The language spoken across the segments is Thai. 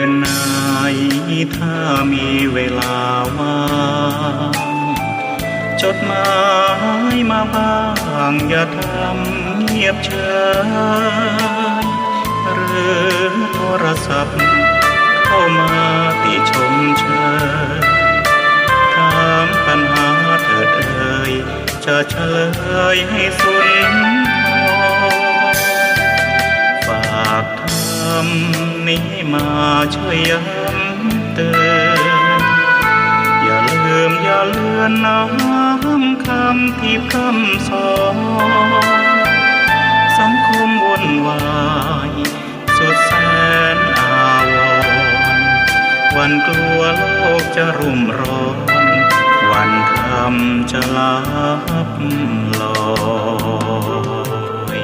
นไหนถ้ามีเวลาว่างจดหมายมาบ้างอย่าทำเงียบเฉยหรือโทรศัพท์เข้ามาติชมเชยถามปัญหาเถิดเอ่ยจะเฉลยให้สุนทรฝากทำนี้มาช่วยย้ำเตือนอย่าลืมอย่าเลือนน้ำคำที่พร่ำสอนสังคมวุ่นวายสุดแสนอาวรณ์วันกลัวโลกจะรุ่มร้อนวันธรรมจะลับลอย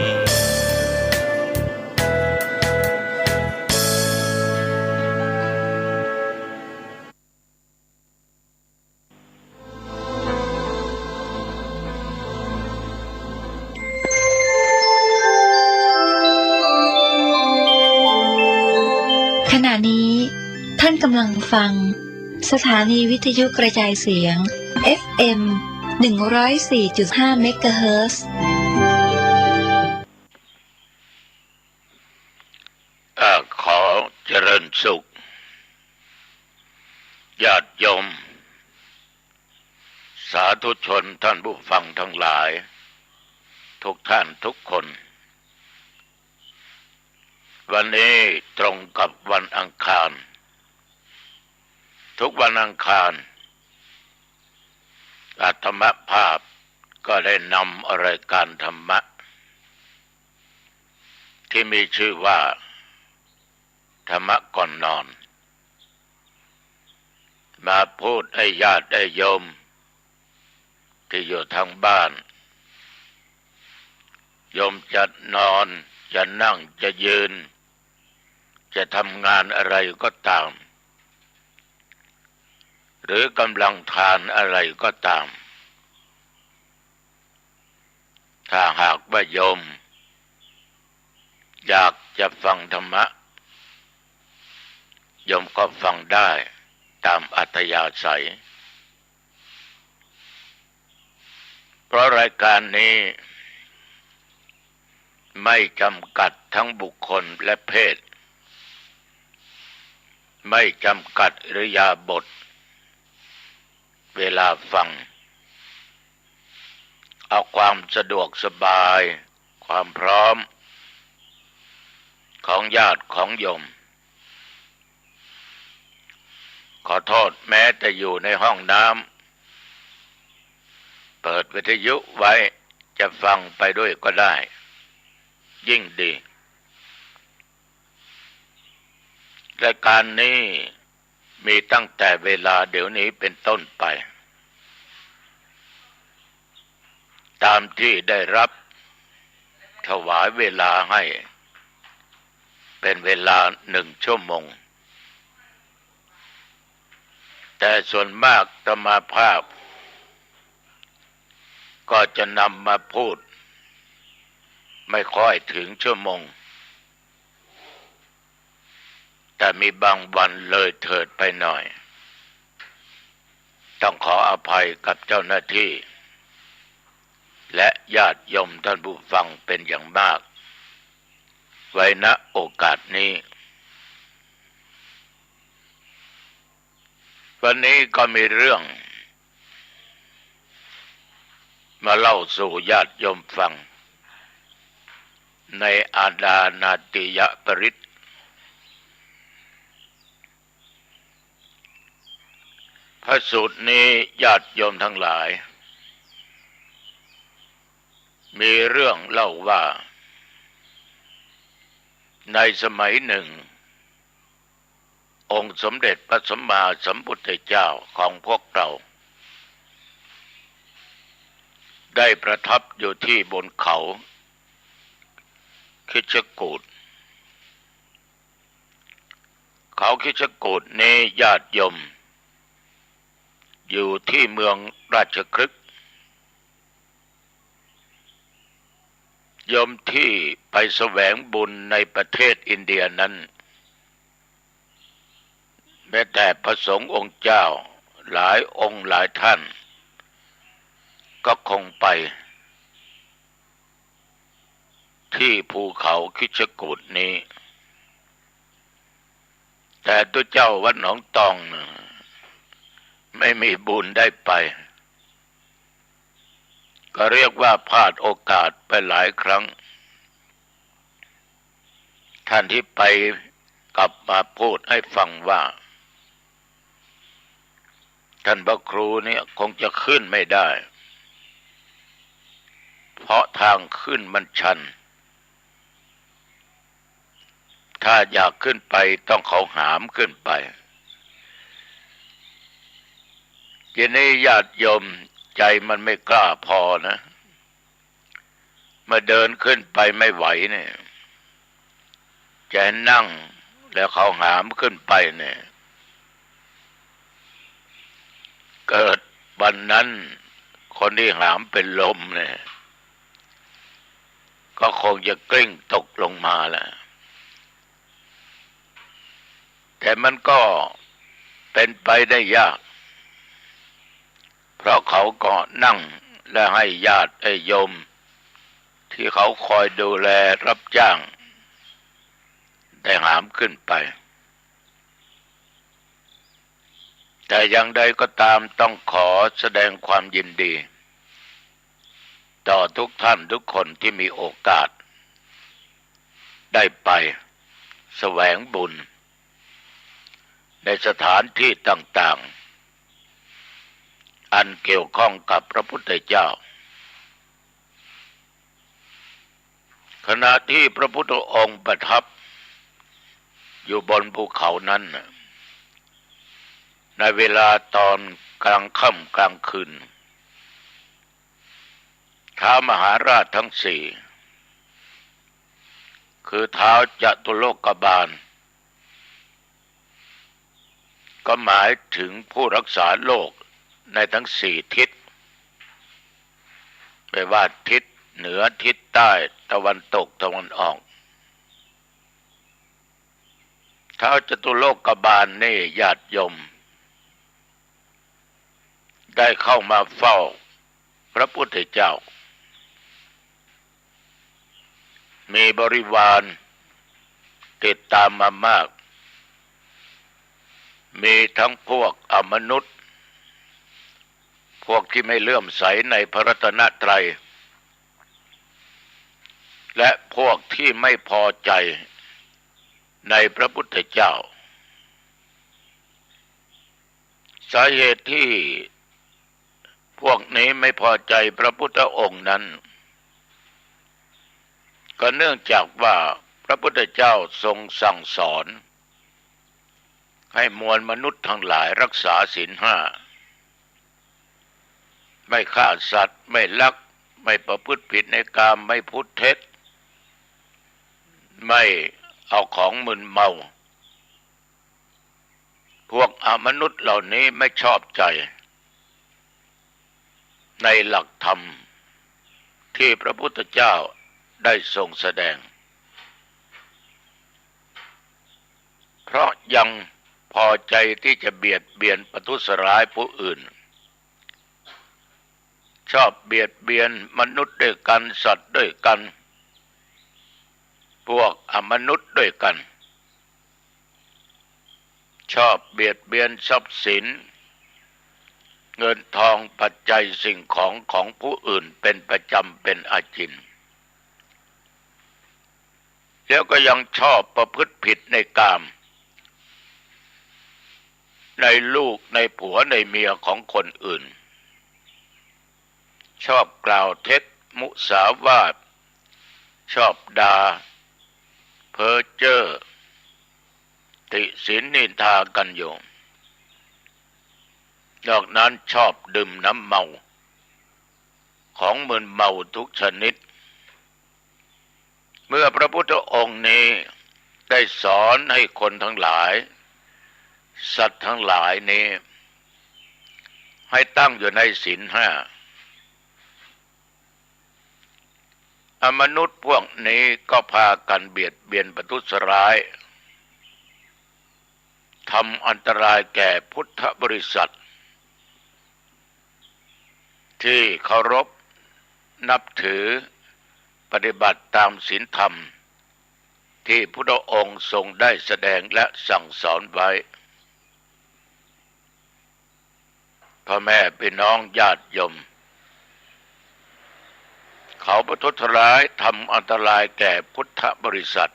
ขณะนี้ท่านกำลังฟังสถานีวิทยุกระจายเสียง FM 104.5 เมกะเฮิรตซ์ขอเจริญสุขญาติโยมสาธุชนท่านผู้ฟังทั้งหลายทุกท่านทุกคนวันนี้ตรงกับวันอังคารทุกวันอังคารอาตมภาพก็ได้นำรายการธรรมะที่มีชื่อว่าธรรมะก่อนนอนมาพูดให้ญาติให้โยมที่อยู่ทางบ้านโยมจะนอนจะนั่งจะยืนจะทำงานอะไรก็ตามหรือกำลังทานอะไรก็ตามถ้าหากว่าโยมอยากจะฟังธรรมะโยมก็ฟังได้ตามอัธยาศัยเพราะรายการนี้ไม่จำกัดทั้งบุคคลและเพศไม่จำกัดอิริยาบถเวลาฟังเอาความสะดวกสบายความพร้อมของญาติของโยมขอโทษแม้แต่อยู่ในห้องน้ำเปิดวิทยุไว้จะฟังไปด้วยก็ได้ยิ่งดีรายการนี้มีตั้งแต่เวลาเดี๋ยวนี้เป็นต้นไปตามที่ได้รับถวายเวลาให้เป็นเวลา1 ชั่วโมงแต่ส่วนมากอาตมาภาพก็จะนำมาพูดไม่ค่อยถึงชั่วโมงแต่มีบางวันเลยเถิดไปหน่อยต้องขออภัยกับเจ้าหน้าที่และญาติโยมท่านผู้ฟังเป็นอย่างมากไว้ณโอกาสนี้วันนี้ก็มีเรื่องมาเล่าสู่ญาติโยมฟังในอาดานาติยปริตพระสูตรนี้ญาติโยมทั้งหลายมีเรื่องเล่าว่าในสมัยหนึ่งองค์สมเด็จพระสัมมาสัมพุทธเจ้าของพวกเราได้ประทับอยู่ที่บนเขาคิชกูฏเขาคิชกูฏนี้ญาติโยมอยู่ที่เมืองราชคฤห์โยมที่ไปแสวงบุญในประเทศอินเดียนั้น แม้แต่พระสงฆ์องค์เจ้าหลายองค์หลายท่านก็คงไปที่ภูเขาคิชกูฏนี้ แต่ตัวเจ้าวัดหนองตองไม่มีบุญได้ไปก็เรียกว่าพลาดโอกาสไปหลายครั้งท่านที่ไปกลับมาพูดให้ฟังว่าท่านพระครูเนี่ยคงจะขึ้นไม่ได้เพราะทางขึ้นมันชันถ้าอยากขึ้นไปต้องเขาหามขึ้นไปทีนี้ญาติโยมใจมันไม่กล้าพอนะมาเดินขึ้นไปไม่ไหวเนี่ยจะนั่งแล้วเขาหามขึ้นไปเนี่ยเกิดวันนั้นคนที่หามเป็นลมเนี่ยก็คงจะกลิ้งตกลงมาแหละแต่มันก็เป็นไปได้ยากเพราะเขาก็นั่งและให้ญาติโยมที่เขาคอยดูแลรับจ้างได้หามขึ้นไปแต่อย่างใดก็ตามต้องขอแสดงความยินดีต่อทุกท่านทุกคนที่มีโอกาสได้ไปแสวงบุญในสถานที่ต่างๆอันเกี่ยวข้องกับพระพุทธเจ้าขณะที่พระพุทธองค์ประทับอยู่บนภูเขานั้นในเวลาตอนกลางค่ำกลางคืนท้าวมหาราชทั้งสี่คือท้าวจตุโลกบาลก็หมายถึงผู้รักษาโลกในทั้งสี่ทิศไม่ว่าทิศเหนือทิศใต้ตะวันตกตะวันออกท้าวจตุโลกบาลนี่ญาติโยมได้เข้ามาเฝ้าพระพุทธเจ้ามีบริวารติดตามมามากมีทั้งพวกอมนุษย์พวกที่ไม่เลื่อมใสในพระรัตนตรัยและพวกที่ไม่พอใจในพระพุทธเจ้าสาเหตุที่พวกนี้ไม่พอใจพระพุทธองค์นั้นก็เนื่องจากว่าพระพุทธเจ้าทรงสั่งสอนให้มวลมนุษย์ทั้งหลายรักษาศีลห้าไม่ฆ่าสัตว์ไม่ลักไม่ประพฤติผิดในกามไม่พูดเท็จไม่เอาของมึนเมาพวกอมนุษย์เหล่านี้ไม่ชอบใจในหลักธรรมที่พระพุทธเจ้าได้ทรงแสดงเพราะยังพอใจที่จะเบียดเบียนประทุษร้ายผู้อื่นชอบเบียดเบียนมนุษย์ด้วยกันสัตว์ด้วยกันพวกอมนุษย์ด้วยกันชอบเบียดเบียนทรัพย์สินเงินทองปัจจัยสิ่งของผู้อื่นเป็นประจำเป็นอาจินแล้วก็ยังชอบประพฤติผิดในกามในลูกในผัวในเมียของคนอื่นชอบกล่าวเท็จมุสาวาทชอบด่าเพ้อเจ้อติฉินนินทากันอยู่นอกนั้นชอบดื่มน้ำเมาของมึนเมาทุกชนิดเมื่อพระพุทธองค์นี้ได้สอนให้คนทั้งหลายสัตว์ทั้งหลายนี้ให้ตั้งอยู่ในศีลห้า มนุษย์พวกนี้ก็พากันเบียดเบียนประทุษร้ายท ทำอันตรายแก่พุทธบริษัทที่เคารพนับถือปฏิบัติตามศีลธรรมที่พุทธองค์ทรงได้แสดงและสั่งสอนไว้พ่อแม่พี่น้องญาติโยมเขาประทุษร้ายทำอันตรายแก่พุทธบริษัท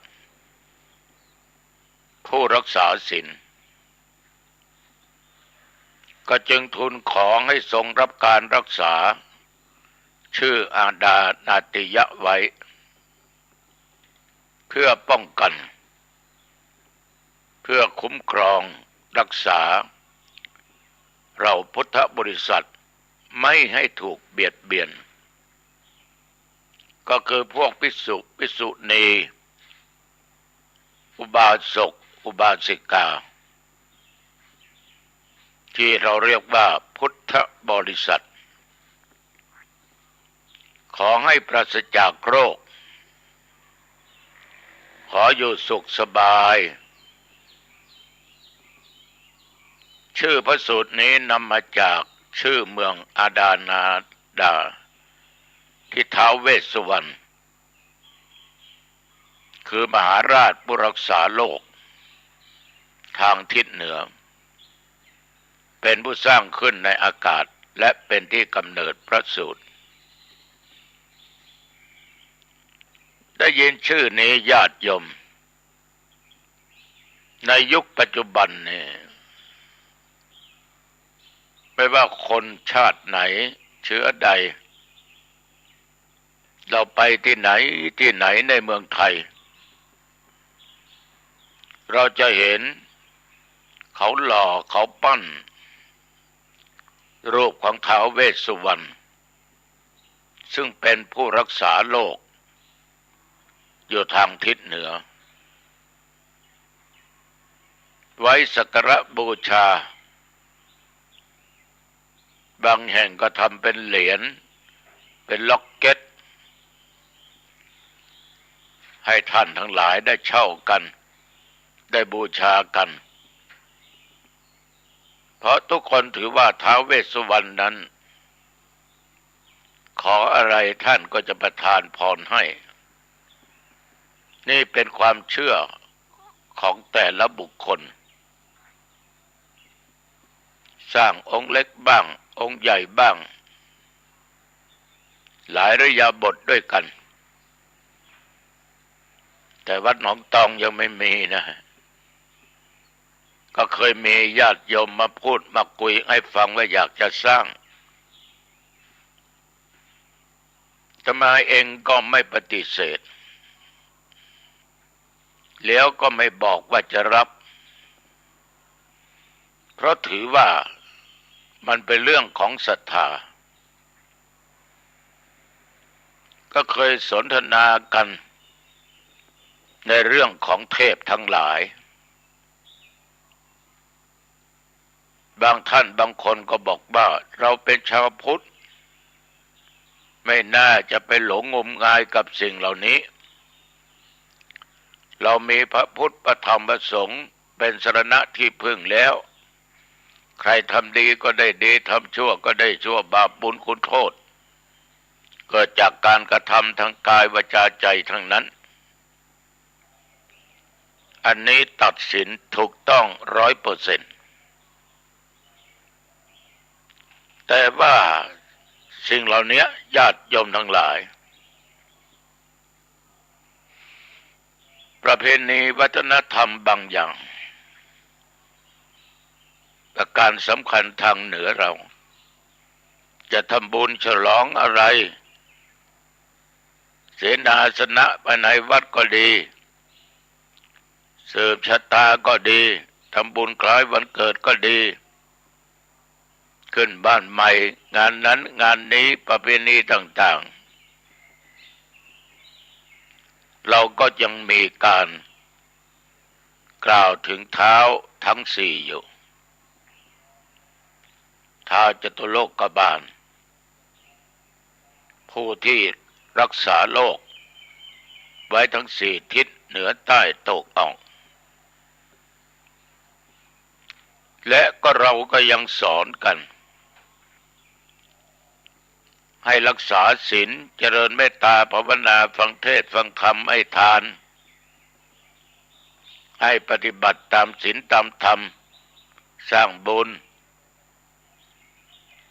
ผู้รักษาศีลก็จึงทูลขอให้ทรงรับการรักษาชื่ออาดานาติยะไว้เพื่อป้องกันเพื่อคุ้มครองรักษาเราพุทธบริษัทไม่ให้ถูกเบียดเบียนก็คือพวกภิกษุณีอุบาสกอุบาสิกาที่เราเรียกว่าพุทธบริษัทขอให้ปราศจากโรคขออยู่สุขสบายชื่อพระสูตรนี้นำมาจากชื่อเมืองอาดานาดาที่ท้าวเวสสุวรรณคือมหาราชผู้รักษาโลกทางทิศเหนือเป็นผู้สร้างขึ้นในอากาศและเป็นที่กำเนิดพระสูตรได้ยินชื่อนี้ญาติโยมในยุคปัจจุบันเนี่ยไม่ว่าคนชาติไหนเชื้อใดเราไปที่ไหนในเมืองไทยเราจะเห็นเขาหล่อเขาปั้นรูปของท้าวเวสสุวรรณซึ่งเป็นผู้รักษาโลกอยู่ทางทิศเหนือไว้สักการะบูชาบางแห่งก็ทำเป็นเหรียญเป็นล็อกเก็ตให้ท่านทั้งหลายได้เช่ากันได้บูชากันเพราะทุกคนถือว่าท้าวเวสสุวรรณนั้นขออะไรท่านก็จะประทานพรให้นี่เป็นความเชื่อของแต่ละบุคคลสร้างองค์เล็กบ้างองค์ใหญ่บ้างหลายอิริยาบถด้วยกันแต่วัดหนองตองยังไม่มีนะก็เคยมีญาติโยมมาพูดมาคุยให้ฟังว่าอยากจะสร้างอาตมาเองก็ไม่ปฏิเสธแล้วก็ไม่บอกว่าจะรับเพราะถือว่ามันเป็นเรื่องของศรัทธาก็เคยสนทนากันในเรื่องของเทพทั้งหลายบางท่านบางคนก็บอกว่าเราเป็นชาวพุทธไม่น่าจะไปหลงงมงายกับสิ่งเหล่านี้เรามีพระพุทธพระธรรมพระสงฆ์เป็นสรณะที่พึ่งแล้วใครทำดีก็ได้ดีทำชั่วก็ได้ชั่วบาปบุญคุณโทษเกิดจากการกระทำทางกายวาจาใจทั้งนั้นอันนี้ตัดสินถูกต้อง 100%แต่ว่าสิ่งเหล่านี้ญาติโยมทั้งหลายประเพณีวัฒนธรรมบางอย่างประการสำคัญทางเหนือเราจะทำบุญฉลองอะไรเสนาสนะภายในวัดก็ดีสืบชะตาก็ดีทำบุญคล้ายวันเกิดก็ดีขึ้นบ้านใหม่งานนั้นงานนี้ประเพณีต่างๆเราก็ยังมีการกล่าวถึงเท้าทั้งสี่อยู่ท้าวจตุโลกบาลผู้ที่รักษาโลกไว้ทั้งสี่ทิศเหนือใต้ตกออก และก็เราก็ยังสอนกันให้รักษาศีลเจริญเมตตาภาวนาฟังเทศน์ฟังธรรมให้ทานให้ปฏิบัติตามศีลตามธรรมสร้างบุญ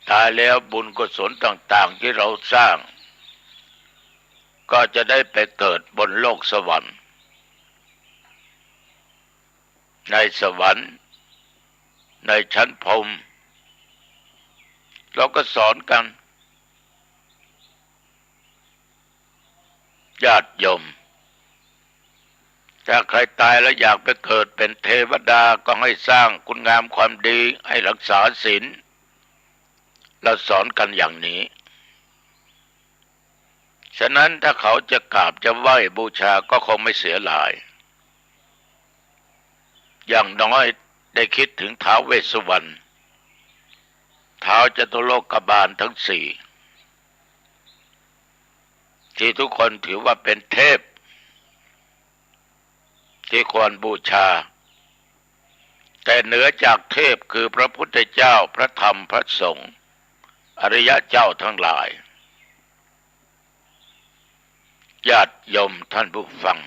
ตายแล้วบุญกุศลต่างๆที่เราสร้างก็จะได้ไปเกิดบนโลกสวรรค์ในสวรรค์ในชั้นพรหมเราก็สอนกันญาติโยมถ้าใครตายแล้วอยากไปเกิดเป็นเทวดาก็ให้สร้างคุณงามความดีให้รักษาศีลเราสอนกันอย่างนี้ฉะนั้นถ้าเขาจะกราบจะไหว้บูชาก็คงไม่เสียหลายอย่างน้อยได้คิดถึงท้าวเวสสุวรรณท้าวจตุโลกบาลทั้งสี่ที่ทุกคนถือว่าเป็นเทพที่ควรบูชาแต่เหนือจากเทพคือพระพุทธเจ้าพระธรรมพระสงฆ์อริยเจ้าทั้งหลายญาติโยมท่านผู้ฟัง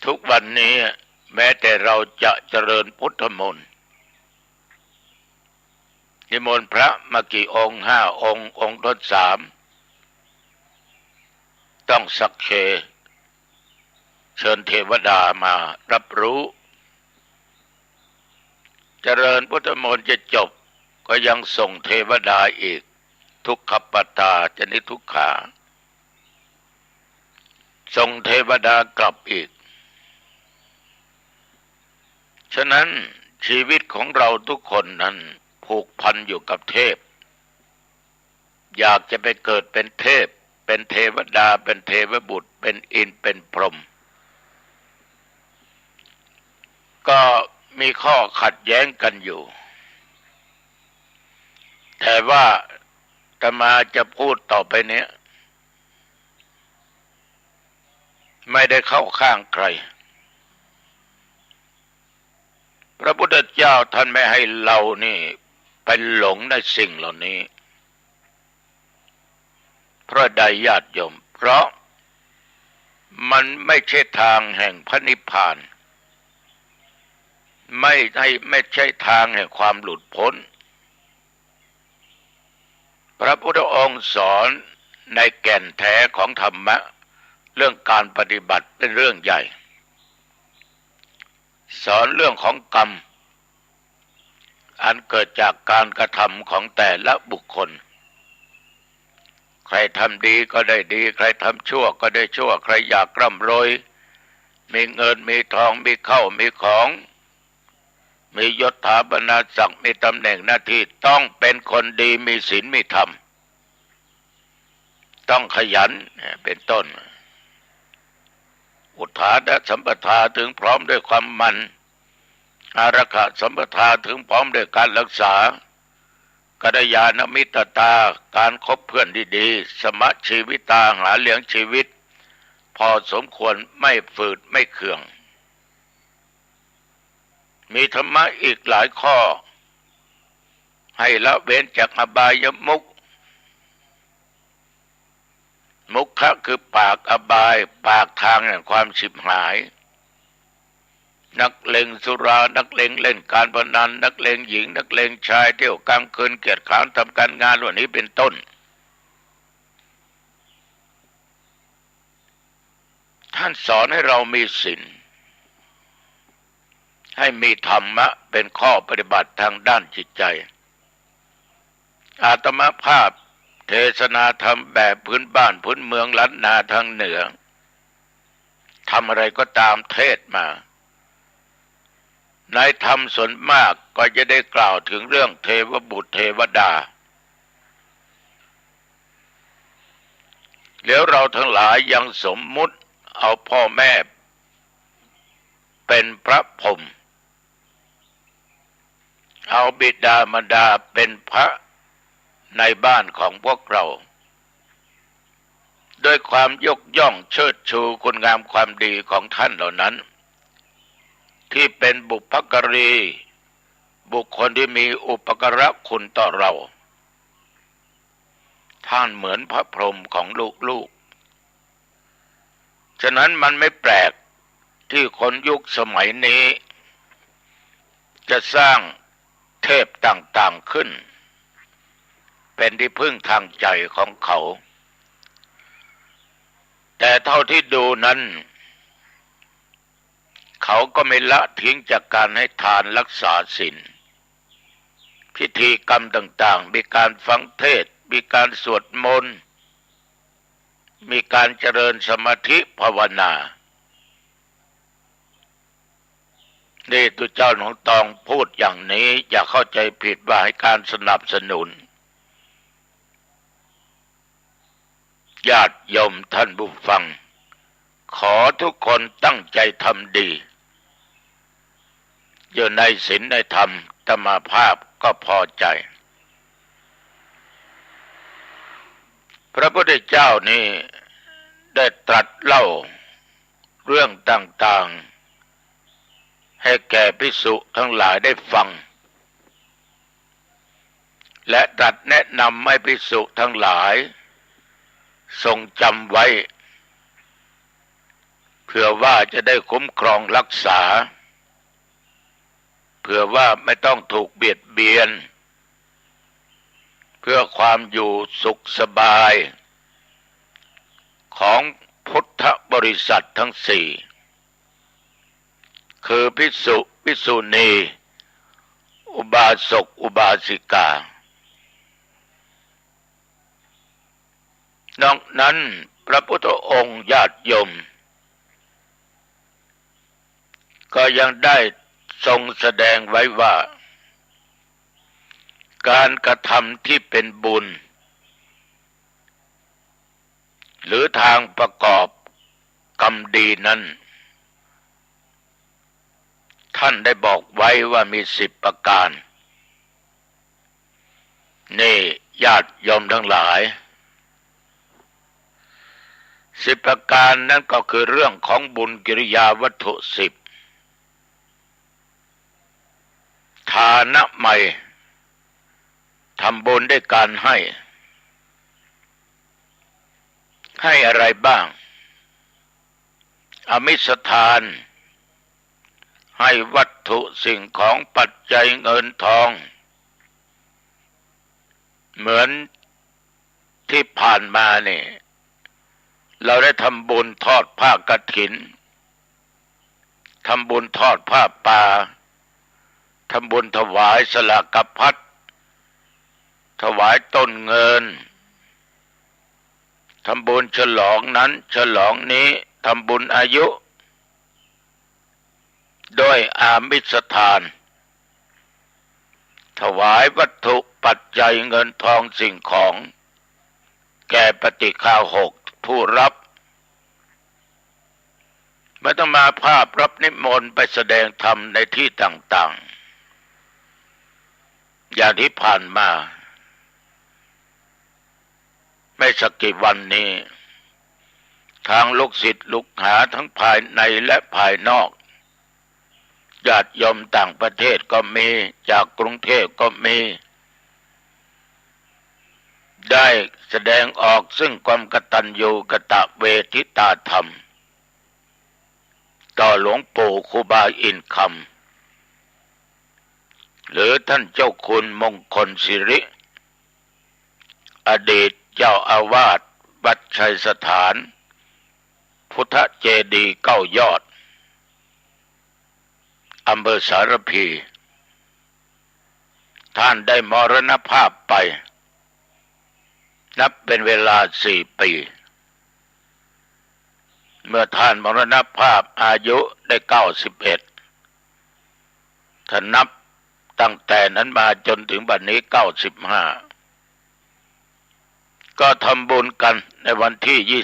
ทุกวันนี้แม้แต่เราจะเจริญพุทธมนต์นิมนต์พระมากี่องค์5 องค์องค์ทด3ต้องสักเคเชิญเทวดามารับรู้เจริญพุทธมนต์จะจบก็ยังส่งเทวดาอีกทุกขปตาจนิทุกขาส่งเทวดากลับอีกฉะนั้นชีวิตของเราทุกคนนั้นผูกพันอยู่กับเทพอยากจะไปเกิดเป็นเทพเป็นเทวดาเป็นเทวบุตรเป็นอินทร์เป็นพรหมก็มีข้อขัดแย้งกันอยู่แต่ว่าอาตมาจะพูดต่อไปเนี้ยไม่ได้เข้าข้างใครพระพุทธเจ้าท่านไม่ให้เรานี่ไปหลงในสิ่งเหล่านี้เพราะใดญาติโยมเพราะมันไม่ใช่ทางแห่งพระนิพพานไม่ใช่ทางแห่งความหลุดพ้นพระพุทธองค์สอนในแก่นแท้ของธรรมะเรื่องการปฏิบัติเป็นเรื่องใหญ่สอนเรื่องของกรรมอันเกิดจากการกระทำของแต่ละบุคคลใครทำดีก็ได้ดีใครทำชั่วก็ได้ชั่วใครอยากร่ำรวยมีเงินมีทองมีข้าวมีของมียศถาบรรดาศักดิ์มีตำแหน่งหน้าที่ต้องเป็นคนดีมีศีลมีธรรมต้องขยันเป็นต้นอุทานะสัมปทาถึงพร้อมด้วยความมันอารักขสัมปทาถึงพร้อมด้วยการรักษากัลยาณมิตรตาการคบเพื่อนดีๆสมะชีวิตาหาเลี้ยงชีวิตพอสมควรไม่ฝืดไม่เคืองมีธรรมะอีกหลายข้อให้ละเว้นจากอบายมุขมุขะคือปากอบายปากทางแห่งความฉิบหายนักเลงสุรานักเลงเล่นการพนันนักเลงหญิงนักเลงชายเที่ยวกลางคืนเกียจคร้านทำการงานวันนี้เป็นต้นท่านสอนให้เรามีศีลให้มีธรรมะเป็นข้อปฏิบัติทางด้านจิตใจอาตมาภาพเทศนาธรรมแบบพื้นบ้านพื้นเมืองล้านนาทางเหนือทำอะไรก็ตามเทศมาในธรรมส่วนมากก็จะได้กล่าวถึงเรื่องเทวบุตรเทวดาแล้วเราทั้งหลายยังสมมุติเอาพ่อแม่เป็นพระพรหมเอาบิดามารดาเป็นพระในบ้านของพวกเราด้วยความยกย่องเชิดชูคุณงามความดีของท่านเหล่านั้น ที่เป็นบุพการีบุคคลที่มีอุปการะคุณต่อเราท่านเหมือนพระพรหมของลูกๆฉะนั้นมันไม่แปลกที่คนยุคสมัยนี้จะสร้างเทพต่างๆขึ้นเป็นที่พึ่งทางใจของเขาแต่เท่าที่ดูนั้นเขาก็ไม่ละทิ้งจากการให้ทานรักษาศีลพิธีกรรมต่างๆมีการฟังเทศน์มีการสวดมนต์มีการเจริญสมาธิภาวนานี่ตัวเจ้าหนองตองพูดอย่างนี้อย่าเข้าใจผิดว่าให้การสนับสนุนญาติโยมท่านผู้ฟังขอทุกคนตั้งใจทำดีอยู่ในศีลในธรรมธรรมภาพก็พอใจพระพุทธเจ้านี่ได้ตรัสเล่าเรื่องต่างๆให้แก่ภิกษุทั้งหลายได้ฟังและตรัสแนะนำให้ภิกษุทั้งหลายทรงจำไว้เผื่อว่าจะได้คุ้มครองรักษาเผื่อว่าไม่ต้องถูกเบียดเบียนเพื่อความอยู่สุขสบายของพุทธบริษัททั้งสี่คือภิกษุภิกษุณีอุบาสกอุบาสิกานอกนั้นพระพุทธองค์ญาติโยมก็ยังได้ทรงแสดงไว้ว่าการกระทำที่เป็นบุญหรือทางประกอบกรรมดีนั้นท่านได้บอกไว้ว่ามี10 ประการนี่ญาติโยมทั้งหลาย10 ประการนั้นก็คือเรื่องของบุญกิริยาวัตถุ10ทานะใหม่ทำบุญด้วยการให้อะไรบ้างอมิสทานให้วัตถุสิ่งของปัจจัยเงินทองเหมือนที่ผ่านมานี่เราได้ทำบุญทอดผ้ากฐินทำบุญทอดผ้าป่าทำบุญถวายสลากพัดถวายต้นเงินทำบุญฉลองนั้นฉลองนี้ทำบุญอายุโดยอามิสทานถวายวัตถุปัจจัยเงินทองสิ่งของแก่ปฏิฆาหกผู้รับไม่ต้องมาภาพรับนิมนต์ไปแสดงธรรมในที่ต่างๆอย่างที่ผ่านมาไม่สักกี่วันนี้ทางลูกศิษย์ลูกหาทั้งภายในและภายนอกญาติโยมต่างประเทศก็มีจากกรุงเทพก็มีได้แสดงออกซึ่งความกตัญญูกตเวทิตาธรรมต่อหลวงปู่ครูบาอินคำหรือท่านเจ้าคุณมงคลสิริอดีตเจ้าอาวาสวัดชัยสถานพุทธเจดีย์9 ยอดอำเภอสารพีท่านได้มรณภาพไปนับเป็นเวลา4 ปีเมื่อท่านมรณภาพอายุได้91ถ้านับตั้งแต่นั้นมาจนถึงบัดนี้95ก็ทำบุญกันในวันที่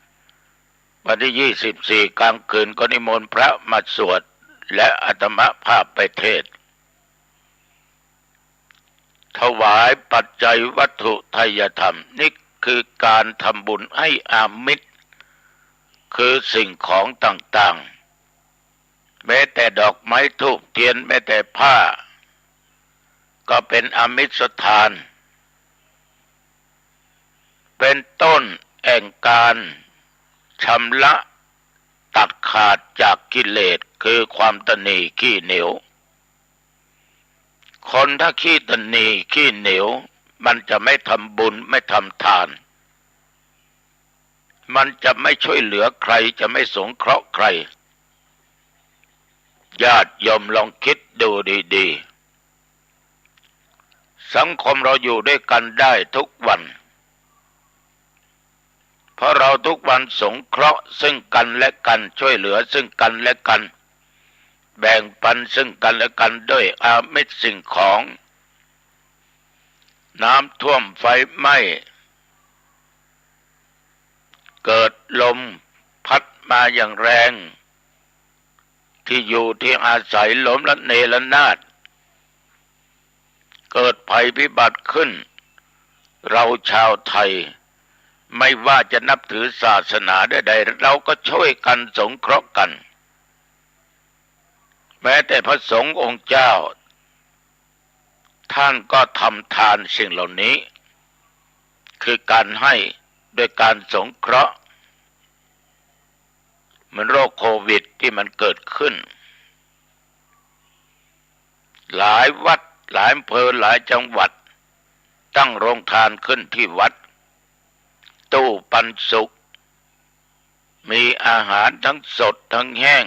25วันที่24กลางคืนก็นิมนต์พระมาสวดและอาตมาภาพไปเทศน์ถวายปัจจัยวัตถุทายธรรมนี่คือการทำบุญให้อามิตรคือสิ่งของต่างๆแม้แต่ด ม้ธูปเทียนแม้แต่ผ้าก็เป็นอมิสทานเป็นต้นแห่งการชำระตัดขาดจากกิเลสคือความตนีขี้เหนียวคนถ้าขี้ตนีขี้เหนียวมันจะไม่ทำบุญไม่ทำทานมันจะไม่ช่วยเหลือใครจะไม่สงเคราะห์ใครญาติโยมลองคิดดูดีๆสังคมเราอยู่ด้วยกันได้ทุกวันเพราะเราทุกวันสงเคราะห์ซึ่งกันและกันช่วยเหลือซึ่งกันและกันแบ่งปันซึ่งกันและกันด้วยอามิตรสิ่งของน้ำท่วมไฟไหม้เกิดลมพัดมาอย่างแรงที่อยู่ที่อาศัยล้มละเนระนาดเกิดภัยพิบัติขึ้นเราชาวไทยไม่ว่าจะนับถือศาสนาใดๆเราก็ช่วยกันสงเคราะห์กันแม้แต่พระสงฆ์องค์เจ้าท่านก็ทำทานสิ่งเหล่านี้คือการให้โดยการสงเคราะห์เหมือนโรคโควิดที่มันเกิดขึ้นหลายวัดหลายอำเภอหลายจังหวัดตั้งโรงทานขึ้นที่วัดตู้ปันสุกมีอาหารทั้งสดทั้งแห้ง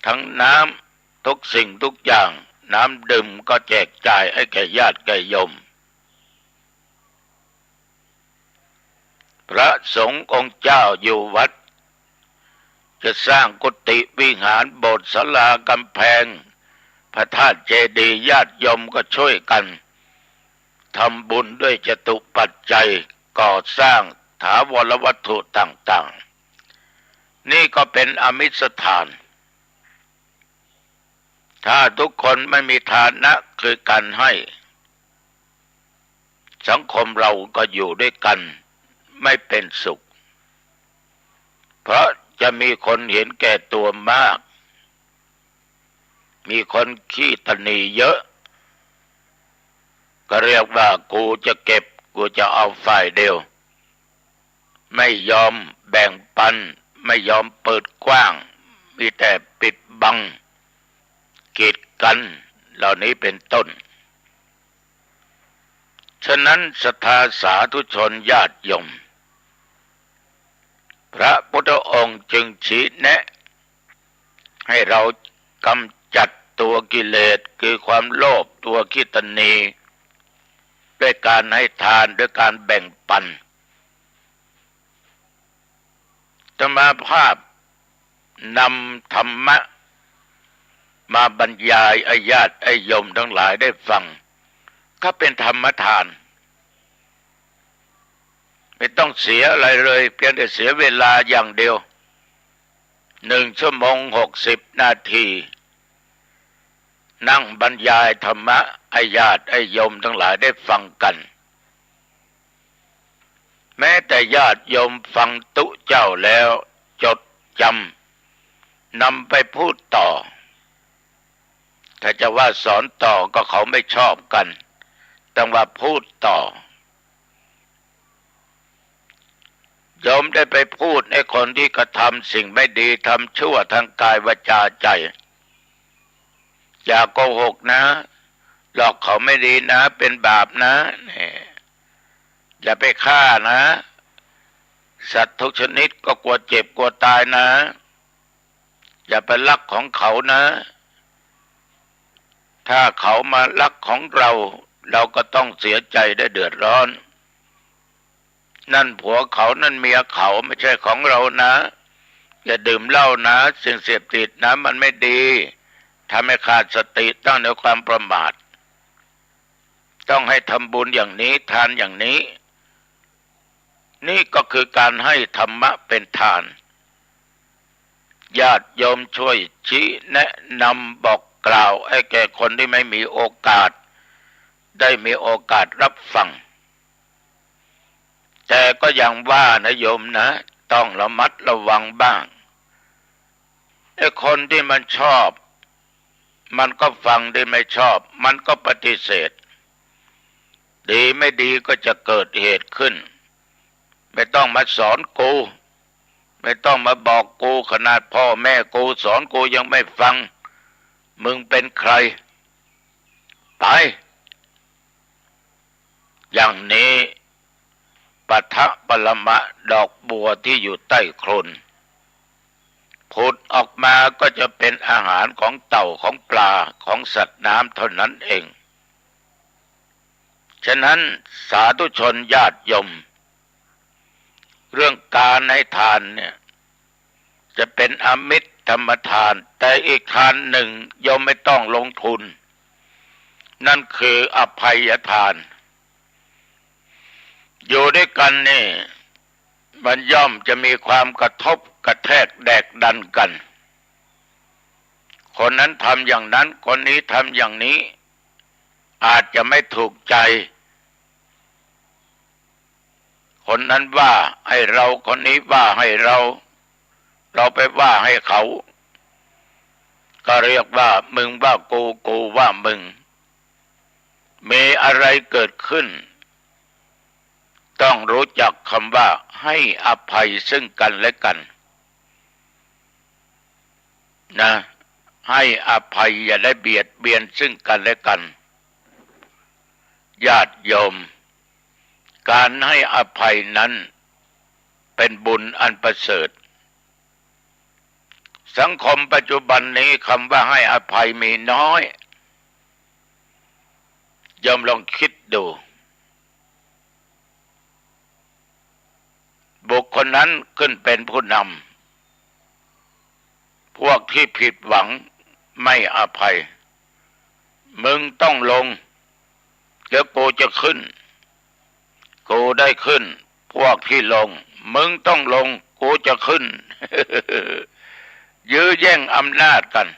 ทั้งน้ำทุกสิ่งทุกอย่างน้ำดื่มก็แจกจ่ายให้แก่ญาติแก่โยมพระสงฆ์องค์เจ้าอยู่วัดจะสร้างกุฏิวิหารโบสถ์ศาลากำแพงพระธาตุเจดีย์ญาติโยมก็ช่วยกันทำบุญด้วยจตุปัจจัยก่อสร้างถาวรวัตถุต่างๆนี่ก็เป็นอมิสทานถ้าทุกคนไม่มีฐานะคือการให้สังคมเราก็อยู่ด้วยกันไม่เป็นสุขเพราะจะมีคนเห็นแก่ตัวมากมีคนขี้ตนีเยอะก็เรียกว่ากูจะเก็บกูจะเอาฝ่ายเดียวไม่ยอมแบ่งปันไม่ยอมเปิดกว้างมีแต่ปิดบังกีดกันเหล่านี้เป็นต้นฉะนั้นศรัทธาสาธุชนญาติโยมพระพุทธองค์จึงชี้แนะให้เรากำจัดตัวกิเลสคือความโลภตัวขี้ตนีด้วยการให้ทานด้วยการแบ่งปันธรรมภาพนำธรรมะมาบรรยายญาติโยมทั้งหลายได้ฟังก็เป็นธรรมทานไม่ต้องเสียอะไรเลยเพียงแต่เสียเวลาอย่างเดียว1 ชั่วโมง 60 นาทีนั่งบรรยายธรรมะญาติโยมทั้งหลายได้ฟังกันแม้แต่ญาติโยมฟังตุเจ้าแล้วจดจำนำไปพูดต่อถ้าจะว่าสอนต่อก็เขาไม่ชอบกันต้องว่าพูดต่อโยมได้ไปพูดให้คนที่กระทำสิ่งไม่ดีทำชั่วทางกายวาจาใจอย่าโกหกนะหลอกเขาไม่ดีนะเป็นบาปนะอย่าไปฆ่านะสัตว์ทุกชนิดก็กลัวเจ็บกลัวตายนะอย่าไปลักของเขานะถ้าเขามาลักของเราเราก็ต้องเสียใจได้เดือดร้อนนั่นผัวเขานั่นเมียเขาไม่ใช่ของเรานะอย่าดื่มเหล้านะสิ่งเสพติดนะมันไม่ดีทำให้ขาดสติตั้งในความประมาทต้องให้ทำบุญอย่างนี้ทานอย่างนี้นี่ก็คือการให้ธรรมะเป็นทานญาติโยมช่วยชี้แนะนำบอกกล่าวให้แก่คนที่ไม่มีโอกาสได้มีโอกาสรับฟังแต่ก็ยังว่านะโยมนะต้องระมัดระวังบ้างไอ้คนที่มันชอบ มันก็ฟังได้ไม่ชอบมันก็ปฏิเสธดีไม่ดีก็จะเกิดเหตุขึ้นไม่ต้องมาสอนกูไม่ต้องมาบอกกูขนาดพ่อแม่กูสอนกูยังไม่ฟังมึงเป็นใครไปอย่างนี้ปะทะปรมะดอกบัวที่อยู่ใต้โคลนผุดออกมาก็จะเป็นอาหารของเต่าของปลาของสัตว์น้ำเท่านั้นเองฉะนั้นสาธุชนญาติโยมเรื่องการให้ทานเนี่ยจะเป็นอมิตรธรรมทานแต่อีกทานหนึ่งโยมไม่ต้องลงทุนนั่นคืออภัยทานอยู่ด้วยกันนี่มันย่อมจะมีความกระทบกระแทกแดกดันกันคนนั้นทำอย่างนั้นคนนี้ทำอย่างนี้อาจจะไม่ถูกใจคนนั้นว่าให้เราคนนี้ว่าให้เราไปว่าให้เขาก็เรียกว่ามึงว่ากูกูว่ามึงมีอะไรเกิดขึ้นต้องรู้จักคำว่าให้อภัยซึ่งกันและกันนะให้อภัยอย่าได้เบียดเบียนซึ่งกันและกันญาติโยมการให้อภัยนั้นเป็นบุญอันประเสริฐสังคมปัจจุบันนี้คำว่าให้อภัยมีน้อยโยมลองคิดดูบุคคลนั้นขึ้นเป็นผู้นำพวกที่ผิดหวังไม่อภัยมึงต้องลงเดี๋ยวกูจะขึ้นกูได้ขึ้นพวกที่ลงมึงต้องลงกูจะขึ้น ยื้อแย่งอำนาจกัน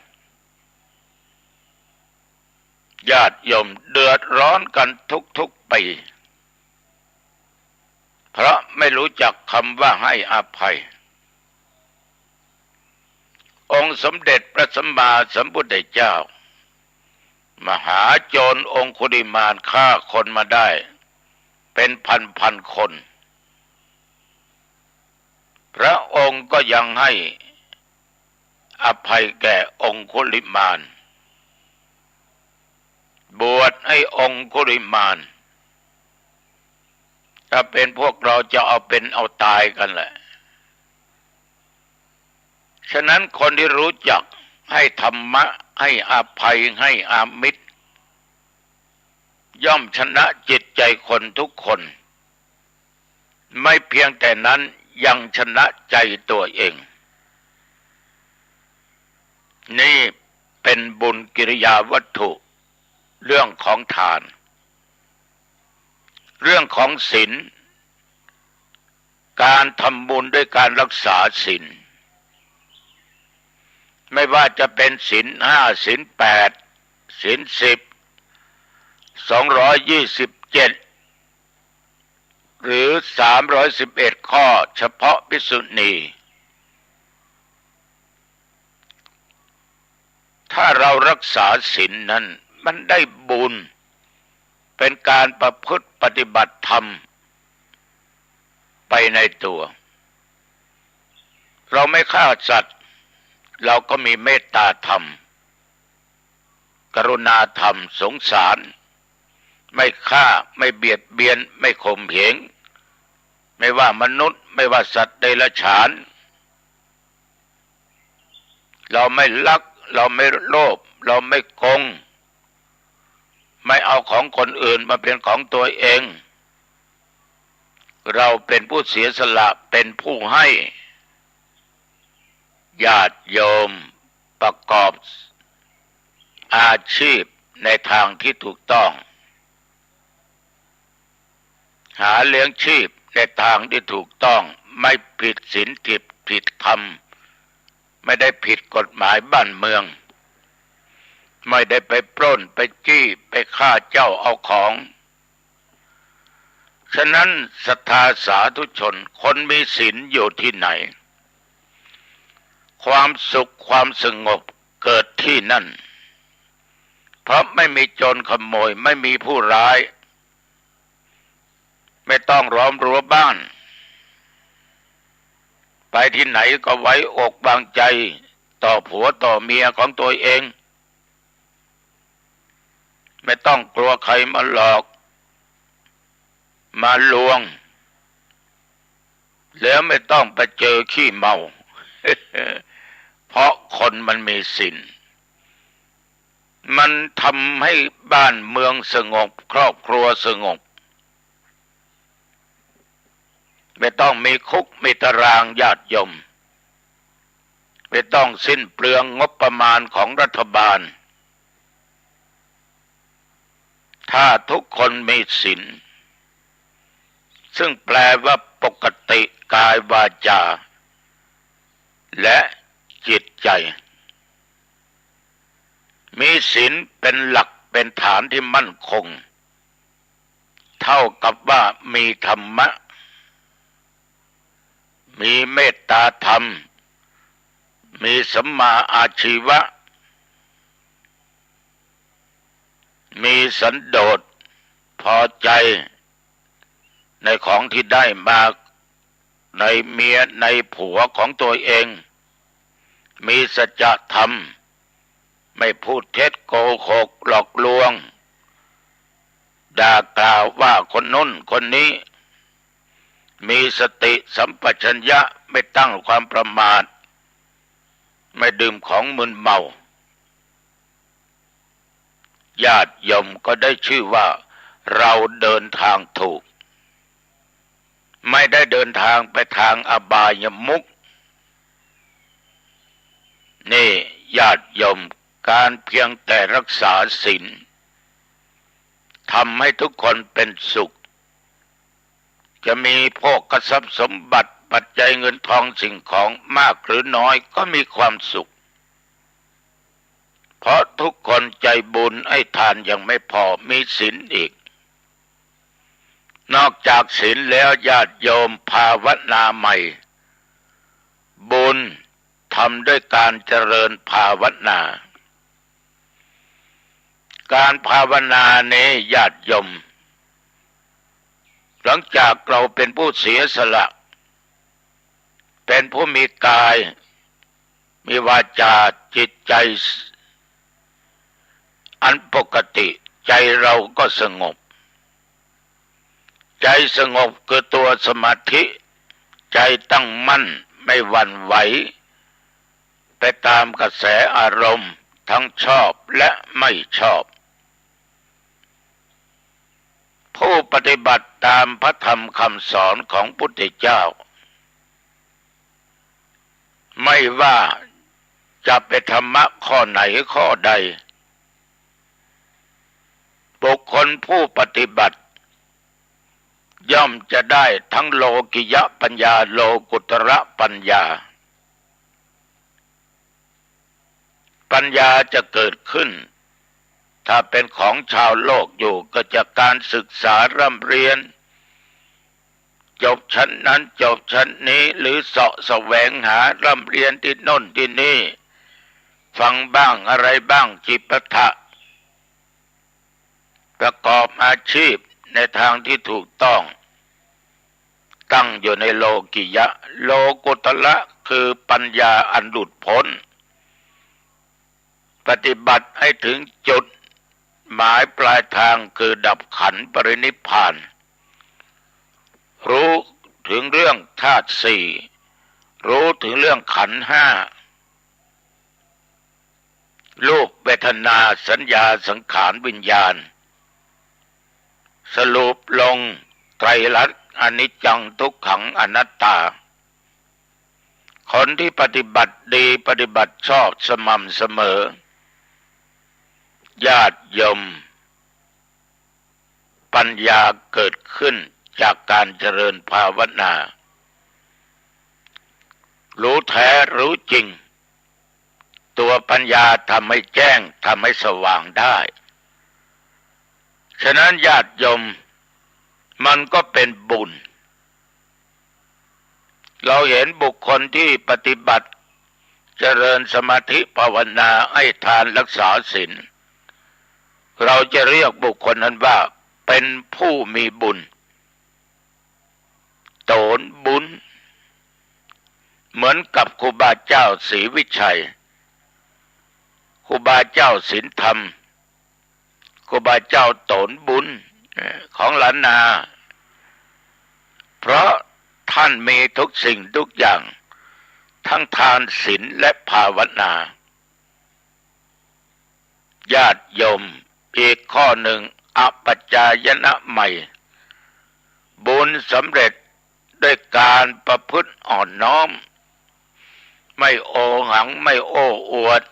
ญาติโยมเดือดร้อนกันทุกปีเพราะไม่รู้จักคำว่าให้อภัยองค์สมเด็จพระสัมมาสัมพุทธเจ้ามหาโจรองคุลิมานฆ่าคนมาได้เป็นพันคนพระองค์ก็ยังให้อภัยแก่องคุลิมานบวชให้องคุลิมานถ้าเป็นพวกเราจะเอาเป็นเอาตายกันแหละฉะนั้นคนที่รู้จักให้ธรรมะให้อภัยให้อามิตรย่อมชนะจิตใจคนทุกคนไม่เพียงแต่นั้นยังชนะใจตัวเองนี่เป็นบุญกิริยาวัตถุเรื่องของทานเรื่องของศีลการทำบุญด้วยการรักษาศีลไม่ว่าจะเป็นศีล5ศีล8ศีล10 227หรือ311ข้อเฉพาะภิกษุณีถ้าเรารักษาศีลนั้นมันได้บุญเป็นการประพฤติปฏิบัติธรรมไปในตัวเราไม่ฆ่าสัตว์เราก็มีเมตตาธรรมกรุณาธรรมสงสารไม่ฆ่าไม่เบียดเบียนไม่ข่มเหงไม่ว่ามนุษย์ไม่ว่าสัตว์เดรัจฉานเราไม่ลักเราไม่โลภเราไม่โกงไม่เอาของคนอื่นมาเป็นของตัวเองเราเป็นผู้เสียสละเป็นผู้ให้ญาติโยมประกอบอาชีพในทางที่ถูกต้องหาเลี้ยงชีพในทางที่ถูกต้องไม่ผิดศีลผิดธรรมไม่ได้ผิดกฎหมายบ้านเมืองไม่ได้ไปปล้นไปจี้ไปฆ่าเจ้าเอาของฉะนั้นศรัทธาสาธุชนคนมีศีลอยู่ที่ไหนความสุขความสงบเกิดที่นั่น ราะไม่มีโจรขโมยไม่มีผู้ร้ายไม่ต้องล้อมรั้วบ้านไปที่ไหนก็ไว้อกวางใจต่อผัวต่อเมียของตัวเองไม่ต้องกลัวใครมาหลอกมาลวงแล้วไม่ต้องไปเจอขี้เมา เพราะคนมันมีศีลมันทำให้บ้านเมืองสงบครอบครัวสงบไม่ต้องมีคุกมีตารางญาติโยมไม่ต้องสิ้นเปลืองงบประมาณของรัฐบาลถ้าทุกคนมีศีลซึ่งแปลว่าปกติกายวาจาและจิตใจมีศีลเป็นหลักเป็นฐานที่มั่นคงเท่ากับว่ามีธรรมะมีเมตตาธรรมมีสัมมาอาชีวะมีสันโดษพอใจในของที่ได้มาในเมียในผัวของตัวเองมีสัจธรรมไม่พูดเท็จโกหกหลอกลวงด่ากล่าวว่าคนนู้นคนนี้มีสติสัมปชัญญะไม่ตั้งความประมาทไม่ดื่มของมึนเมาญาติโยมก็ได้ชื่อว่าเราเดินทางถูกไม่ได้เดินทางไปทางอบายมุขนี่ญาติโยมการเพียงแต่รักษาศีลทำให้ทุกคนเป็นสุขจะมีโภคทรัพย์สมบัติปัจจัยเงินทองสิ่งของมากหรือน้อยก็มีความสุขเพราะทุกคนใจบุญให้ทานยังไม่พอมีศีลอีกนอกจากศีลแล้วญาติโยมภาวนาใหม่บุญทำด้วยการเจริญภาวนาการภาวนานี้ญาติโยมหลังจากเราเป็นผู้เสียสละเป็นผู้มีกายมีวาจาจิตใจอันปกติใจเราก็สงบใจสงบคือตัวสมาธิใจตั้งมั่นไม่หวั่นไหวไปตามกระแสอารมณ์ทั้งชอบและไม่ชอบผู้ปฏิบัติตามพระธรรมคำสอนของพุทธเจ้าไม่ว่าจะเป็นธรรมะข้อไหนข้อใดบุคคลผู้ปฏิบัติย่อมจะได้ทั้งโลกิยปัญญาโลกุตระปัญญาปัญญาจะเกิดขึ้นถ้าเป็นของชาวโลกอยู่ก็จากการศึกษาร่ำเรียนจบชั้นนั้นจบชั้นนี้หรือเสาะแสวงหาร่ำเรียนที่โน่นที่นี่ฟังบ้างอะไรบ้างจิปาถะประกอบอาชีพในทางที่ถูกต้องตั้งอยู่ในโลกิยะโลกุตระคือปัญญาอันหลุดพ้นปฏิบัติให้ถึงจุดหมายปลายทางคือดับขันธ์ปรินิพพานรู้ถึงเรื่องธาตุสี่รู้ถึงเรื่องขันธ์ห้ารูปเวทนาสัญญาสังขารวิญญาณสรุปลงไตรลักษณ์อนิจจังทุกขังอนัตตาคนที่ปฏิบัติดีปฏิบัติชอบสม่ำเสมอญาติโยมปัญญาเกิดขึ้นจากการเจริญภาวนารู้แท้รู้จริงตัวปัญญาทำให้แจ้งทำให้สว่างได้ฉะนั้นญาติโยมมันก็เป็นบุญเราเห็นบุคคลที่ปฏิบัติเจริญสมาธิภาวนาให้ทานรักษาศีล เราจะเรียกบุคคลนั้นว่าเป็นผู้มีบุญโตนบุญเหมือนกับครูบาเจ้าศรีวิชัยครูบาเจ้าศีลธรรมครูบาเจ้าโตนบุญของล้านนาเพราะท่านมีทุกสิ่งทุกอย่างทั้งทานศีลและภาวนาญาติโยมอีกข้อหนึ่งอปัจจายนะใหม่บุญสำเร็จด้วยการประพฤติอ่อนน้อมไม่โอหังไม่โอ้อวด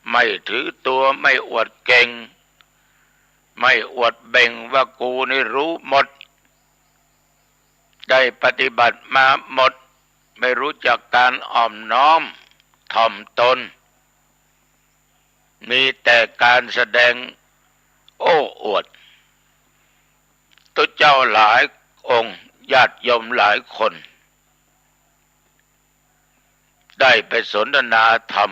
ไม่ถือตัวไม่อวดเก่งไม่อวดเบ่งว่ากูนี่รู้หมดได้ปฏิบัติมาหมดไม่รู้จักการอ่อมน้อมถ่อมตนมีแต่การแสดงโอ้อวดตัวเจ้าหลายองค์ญาติโยมหลายคนได้ไปสนทนาธรรม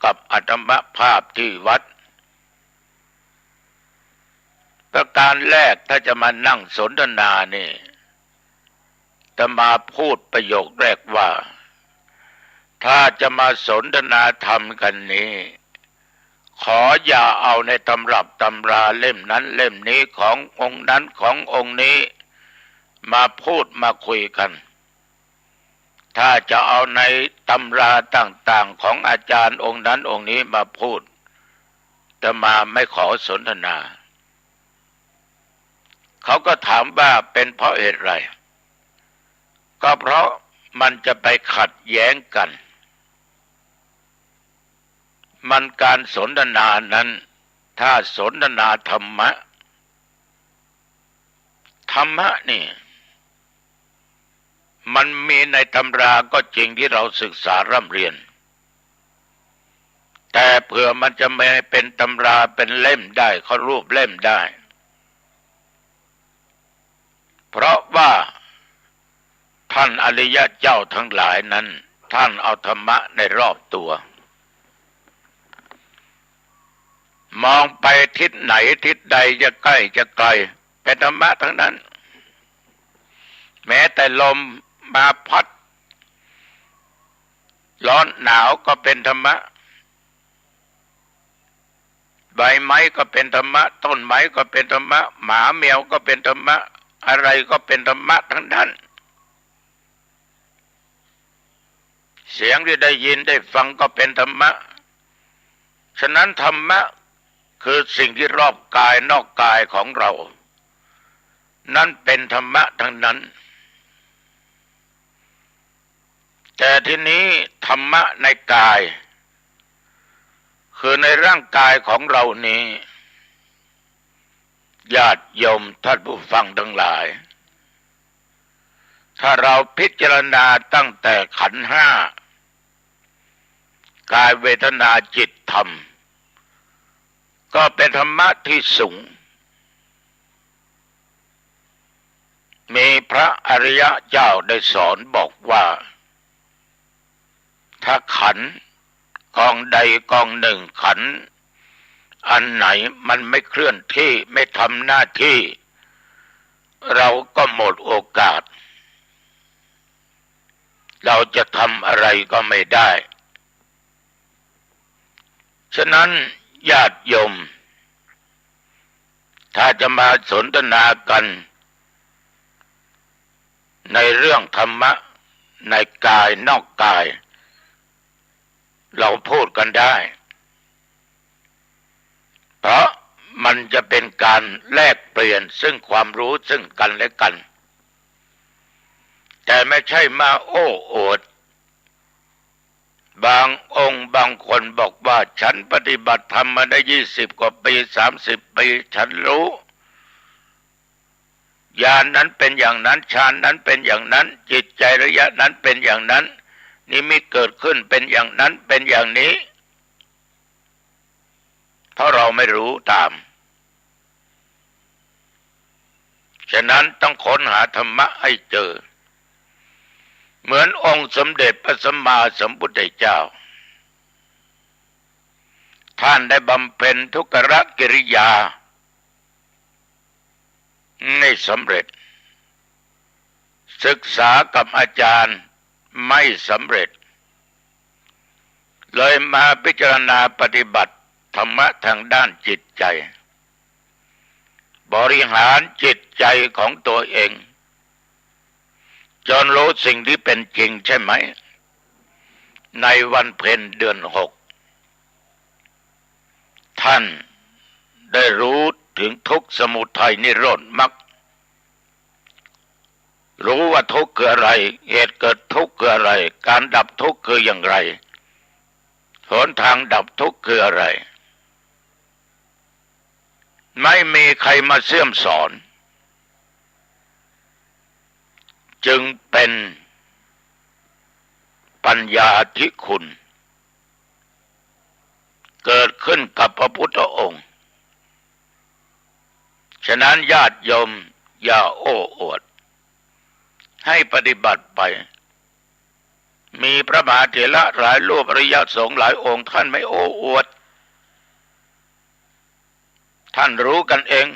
กับอาตมภาพที่วัดประการแรกถ้าจะมานั่งสนทนานี่จะมาพูดประโยคแรกว่าถ้าจะมาสนทนาธรรมกันนี้ขออย่าเอาในตำรับตำราเล่มนั้นเล่มนี้ขององค์นั้นขององค์นี้มาพูดมาคุยกันถ้าจะเอาในตำราต่างๆของอาจารย์องค์นั้นองค์นี้มาพูดจะมาไม่ขอสนทนาเขาก็ถามว่าเป็นเพราะเหตุไรก็เพราะมันจะไปขัดแย้งกันมันการสนทนานั้นถ้าสนทนาธรรมะนี่มันมีในตำราก็จริงที่เราศึกษาร่ำเรียนแต่เผื่อมันจะไม่เป็นตำราเป็นเล่มได้เขารูปเล่มได้เพราะว่าท่านอริยะเจ้าทั้งหลายนั้นท่านเอาธรรมะในรอบตัวมองไปทิศไหนทิศใดจะใกล้จะไกลเป็นธรรมะทั้งนั้นแม้แต่ลมมาพัดร้อนหนาวก็เป็นธรรมะใบไม้ก็เป็นธรรมะต้นไม้ก็เป็นธรรมะหมาแมวก็เป็นธรรมะอะไรก็เป็นธรรมะทั้งนั้นเสียงที่ได้ยินได้ฟังก็เป็นธรรมะฉะนั้นธรรมะคือสิ่งที่รอบกายนอกกายของเรานั่นเป็นธรรมะทั้งนั้นแต่ทีนี้ธรรมะในกายคือในร่างกายของเรานี้ญาติโยมท่านผู้ฟังทั้งหลายถ้าเราพิจารณาตั้งแต่ขันธ์ห้ากายเวทนาจิตธรรมก็เป็นธรรมะที่สูงมีพระอริยะเจ้าได้สอนบอกว่าถ้าขันธ์กองใดกองหนึ่งขันธ์อันไหนมันไม่เคลื่อนที่ไม่ทำหน้าที่เราก็หมดโอกาสเราจะทำอะไรก็ไม่ได้ฉะนั้นญาติโยมถ้าจะมาสนทนากันในเรื่องธรรมะในกายนอกกายเราพูดกันได้เพราะมันจะเป็นการแลกเปลี่ยนซึ่งความรู้ซึ่งกันและกันแต่ไม่ใช่มาโอ้อวดบางองค์บางคนบอกว่าฉันปฏิบัติธรรมมาได้20 กว่าปี30 ปีฉันรู้ญาณนั้นเป็นอย่างนั้นฌานนั้นเป็นอย่างนั้นจิตใจระยะนั้นเป็นอย่างนั้นนิมิตเกิดขึ้นเป็นอย่างนั้นเป็นอย่างนี้เพราะเราไม่รู้ตามฉะนั้นต้องค้นหาธรรมะให้เจอเหมือนองค์สมเด็จพระสัมมาสัมพุทธเจ้า ท่าน ท่านได้บำเพ็ญทุกขกิริยาไม่สำเร็จศึกษากับอาจารย์ไม่สำเร็จเลยมาพิจารณาปฏิบัติธรรมะทางด้านจิตใจบริหารจิตใจของตัวเองจนรู้สิ่งที่เป็นจริงใช่ไหมในวันเพ็ญเดือน6ท่านได้รู้ถึงทุกข์สมุทัยนิโรธมรรครู้ว่าทุกข์คืออะไรเหตุเกิดทุกข์คืออะไรการดับทุกข์คืออย่างไรหนทางดับทุกข์คืออะไรไม่มีใครมาเสี่ยมสอนจึงเป็นปัญญาธิคุณเกิดขึ้นกับพระพุทธองค์ฉะนั้นญาติโยมอย่าโอ้อวดให้ปฏิบัติไปมีพระมหาเถระหลายรูปอริยสงฆ์หลายองค์ท่านไม่โอ้อวดท่านรู้กันเอง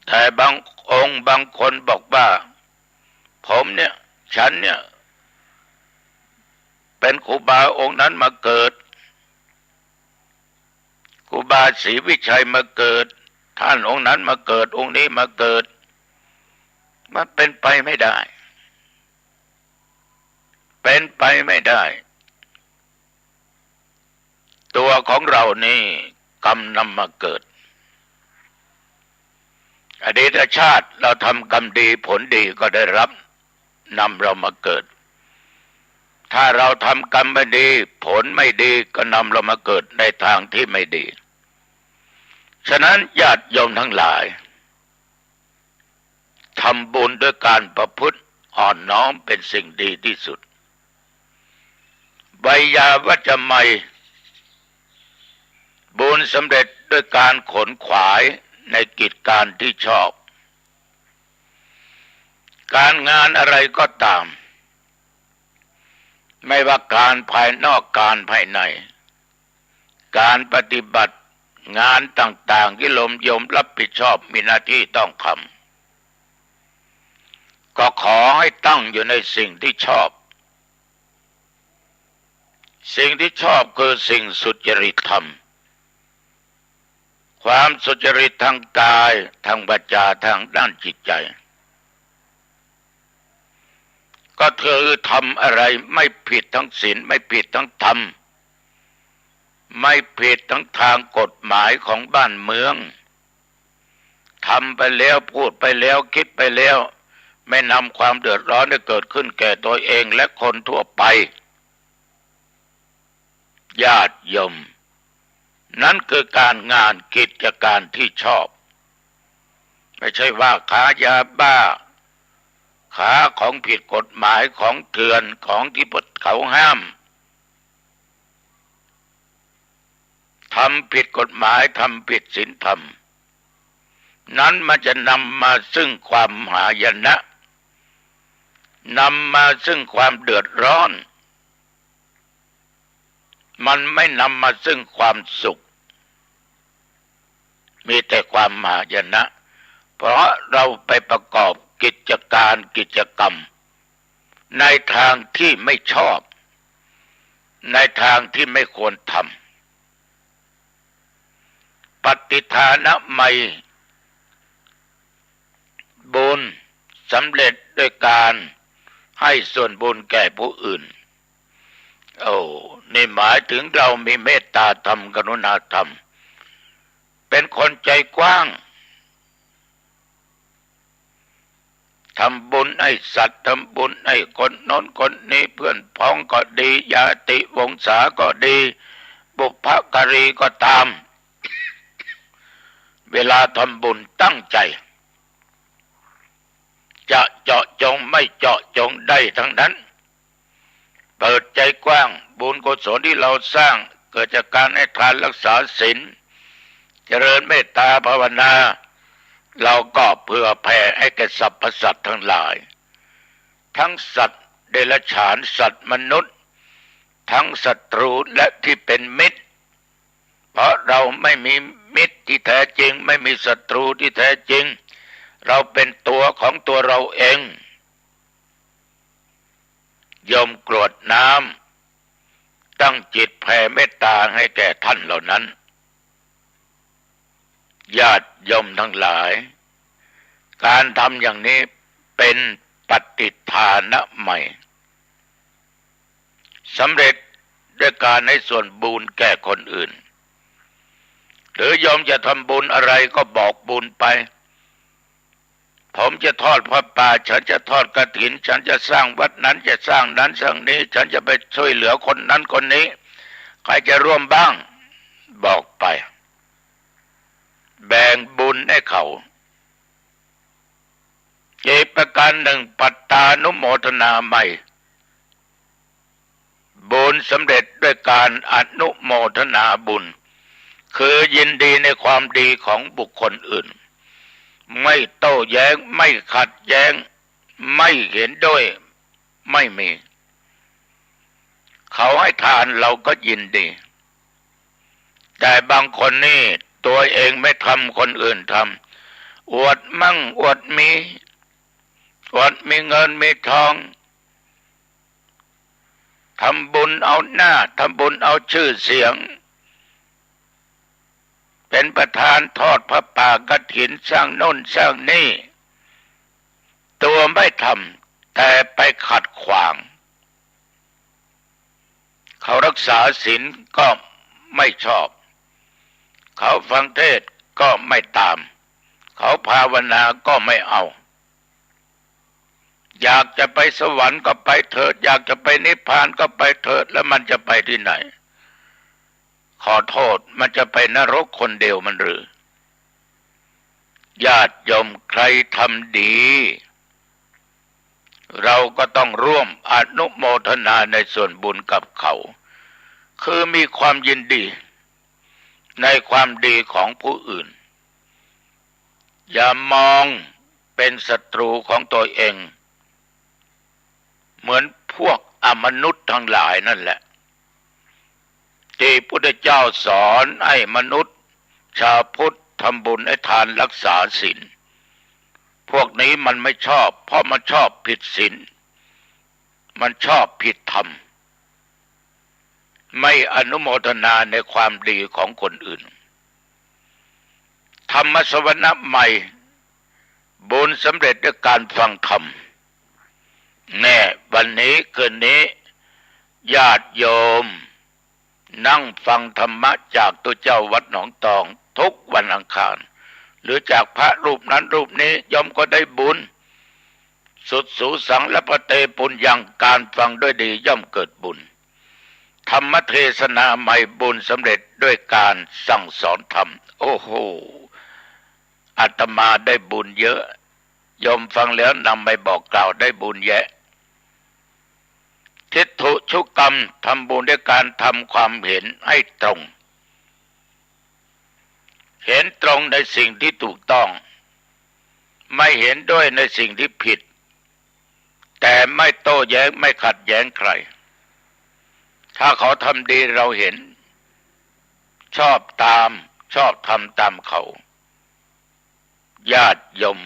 แต่บางองค์บางคนบอกว่าผมเนี่ยฉันเนี่ยเป็นครูบาองค์นั้นมาเกิดครูบาศรีวิชัยมาเกิดท่านองค์นั้นมาเกิดองค์นี้มาเกิดมันเป็นไปไม่ได้เป็นไปไม่ได้ตัวของเรานี่กรรมนำมาเกิดอดีตชาติเราทำกรรมดีผลดีก็ได้รับนำเรามาเกิดถ้าเราทำกรรมไม่ดีผลไม่ดีก็นำเรามาเกิดในทางที่ไม่ดีฉะนั้นญาติโยมทั้งหลายทำบุญด้วยการประพฤติอ่อนน้อมเป็นสิ่งดีที่สุดไวยาวัจจะไมยบุญสำเร็จด้วยการขนขวายในกิจการที่ชอบการงานอะไรก็ตามไม่ว่าการภายนอกการภายในการปฏิบัติงานต่างๆที่โยมรับผิดชอบมีหน้าที่ต้องทำก็ขอให้ตั้งอยู่ในสิ่งที่ชอบสิ่งที่ชอบคือสิ่งสุจริตธรรมความสุจริตทางกายทางวาจาทางด้านจิตใจก็คือทำอะไรไม่ผิดทั้งศีลไม่ผิดทั้งธรรมไม่ผิดทั้งทางกฎหมายของบ้านเมืองทำไปแล้วพูดไปแล้วคิดไปแล้วไม่นำความเดือดร้อนให้เกิดขึ้นแก่ตัวเองและคนทั่วไปญาติโยมนั่นคือการงานกิจการที่ชอบไม่ใช่ว่าขายยาบ้าขาของผิดกฎหมายของเถื่อนของที่เขาห้ามทำผิดกฎหมายทำผิดศีลธรรมนั้นมันจะนำมาซึ่งความหายนะนำมาซึ่งความเดือดร้อนมันไม่นำมาซึ่งความสุขมีแต่ความหายนะเพราะเราไปประกอบกิจการกิจกรรมในทางที่ไม่ชอบในทางที่ไม่ควรทำปฏิทานไมยบุญสำเร็จด้วยการให้ส่วนบุญแก่ผู้อื่นนี่หมายถึงเรามีเมตตาธรรมกรุณาธรรมเป็นคนใจกว้างทำบุญให้สัตว์ทำบุญให้คนโน้นคนนี้เพื่อนพ้องก็ดีญาติวงศาก็ดีบุพการีก็ตามเวลาทำบุญตั้งใจจะเจาะจงไม่เจาะจงได้ทั้งนั้นเปิดใจกว้างบุญกุศลที่เราสร้างเกิดจากการให้ทานรักษาศีลเจริญเมตตาภาวนาเราก็เพื่อแผ่ให้แก่สรรพสัตว์ทั้งหลายทั้งสัตว์เดรัจฉานสัตว์มนุษย์ ทั้งศัตรูและที่เป็นมิตรเพราะเราไม่มีมิตรที่แท้จริงไม่มีศัตรูที่แท้จริงเราเป็นตัวของตัวเราเองยมกรวดน้ำตั้งจิตแผ่เมตตาให้แก่ท่านเหล่านั้นญาติโยมทั้งหลายการทำอย่างนี้เป็นปฏิทานะใหม่สำเร็จด้วยการให้ส่วนบุญแก่คนอื่นหรือโยมจะทำบุญอะไรก็บอกบุญไปผมจะทอดพระป่าฉันจะทอดกฐินฉันจะสร้างวัดนั้นจะสร้างนั้นสร้างนี้ฉันจะไปช่วยเหลือคนนั้นคนนี้ใครจะร่วมบ้างบอกไปแบ่งบุญให้เขาอีกประการหนึ่งปัตตานุโมทนาใหม่บุญสำเร็จด้วยการอนุโมทนาบุญคือยินดีในความดีของบุคคลอื่นไม่โต้แย้งไม่ขัดแย้งไม่เห็นด้วยไม่มีเขาให้ทานเราก็ยินดีแต่บางคนนี่ตัวเองไม่ทำคนอื่นทำอวดมั่งอวดมีเงินมีทองทำบุญเอาหน้าทำบุญเอาชื่อเสียงเป็นประธานทอดพระป่ากฐินสร้างโน่นสร้างนี่ตัวไม่ทำแต่ไปขัดขวางเขารักษาศีลก็ไม่ชอบเขาฟังเทศน์ก็ไม่ตามเขาภาวนาก็ไม่เอาอยากจะไปสวรรค์ก็ไปเถิดอยากจะไปนิพพานก็ไปเถิดแล้วมันจะไปที่ไหนขอโทษมันจะไปนรกคนเดียวมันหรือญาติโยมใครทำดีเราก็ต้องร่วมอนุโมทนาในส่วนบุญกับเขาคือมีความยินดีในความดีของผู้อื่นอย่ามองเป็นศัตรูของตัวเองเหมือนพวกอมนุษย์ทั้งหลายนั่นแหละที่พุทธเจ้าสอนให้มนุษย์ชาวพุทธทำบุญให้ทานรักษาศีลพวกนี้มันไม่ชอบเพราะมันชอบผิดศีลมันชอบผิดธรรมไม่อนุโมทนาในความดีของคนอื่นธรรมสวนะใหม่บุญสำเร็จด้วยการฟังธรรมแน่วันนี้คืนนี้ญาติโยมนั่งฟังธรรมะจากตัวเจ้าวัดหนองตองทุกวันอังคารหรือจากพระรูปนั้นรูปนี้ย่อมก็ได้บุญสุดสูสังและปเตปุญญังการฟังด้วยดีย่อมเกิดบุญธรรมเทศนาใหม่บุญสำเร็จด้วยการสั่งสอนธรรมโอ้โหอาตมาได้บุญเยอะโยมฟังแล้วนำไปบอกกล่าวได้บุญแยะทิฏฐุชุกรรมทำบุญด้วยการทำความเห็นให้ตรงเห็นตรงในสิ่งที่ถูกต้องไม่เห็นด้วยในสิ่งที่ผิดแต่ไม่โต้แย้งไม่ขัดแย้งใครถ้าเขาทำดีเราเห็นชอบทำตามเขาญาติโยม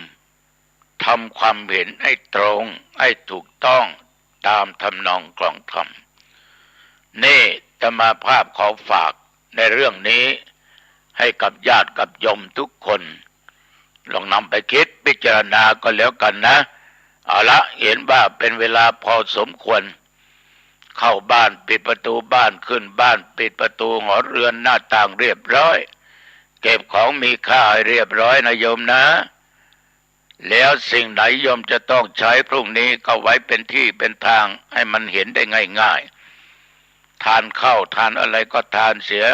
ทำความเห็นให้ตรงให้ถูกต้องตามทำนองคลองธรรมนี่อาตมาภาพขอฝากในเรื่องนี้ให้กับญาติกับโยมทุกคนลองนำไปคิดพิจารณาก็แล้วกันนะเอาละเห็นว่าเป็นเวลาพอสมควรเข้าบ้านปิดประตูบ้านขึ้นบ้านปิดประตูหอเรือนหน้าต่างเรียบร้อยเก็บของมีค่าให้เรียบร้อยนะโยมนะแล้วสิ่งไหนโยมจะต้องใช้พรุ่งนี้ก็ไว้เป็นที่เป็นทางให้มันเห็นได้ง่ายๆทานข้าวทานอะไรก็ทานเสีย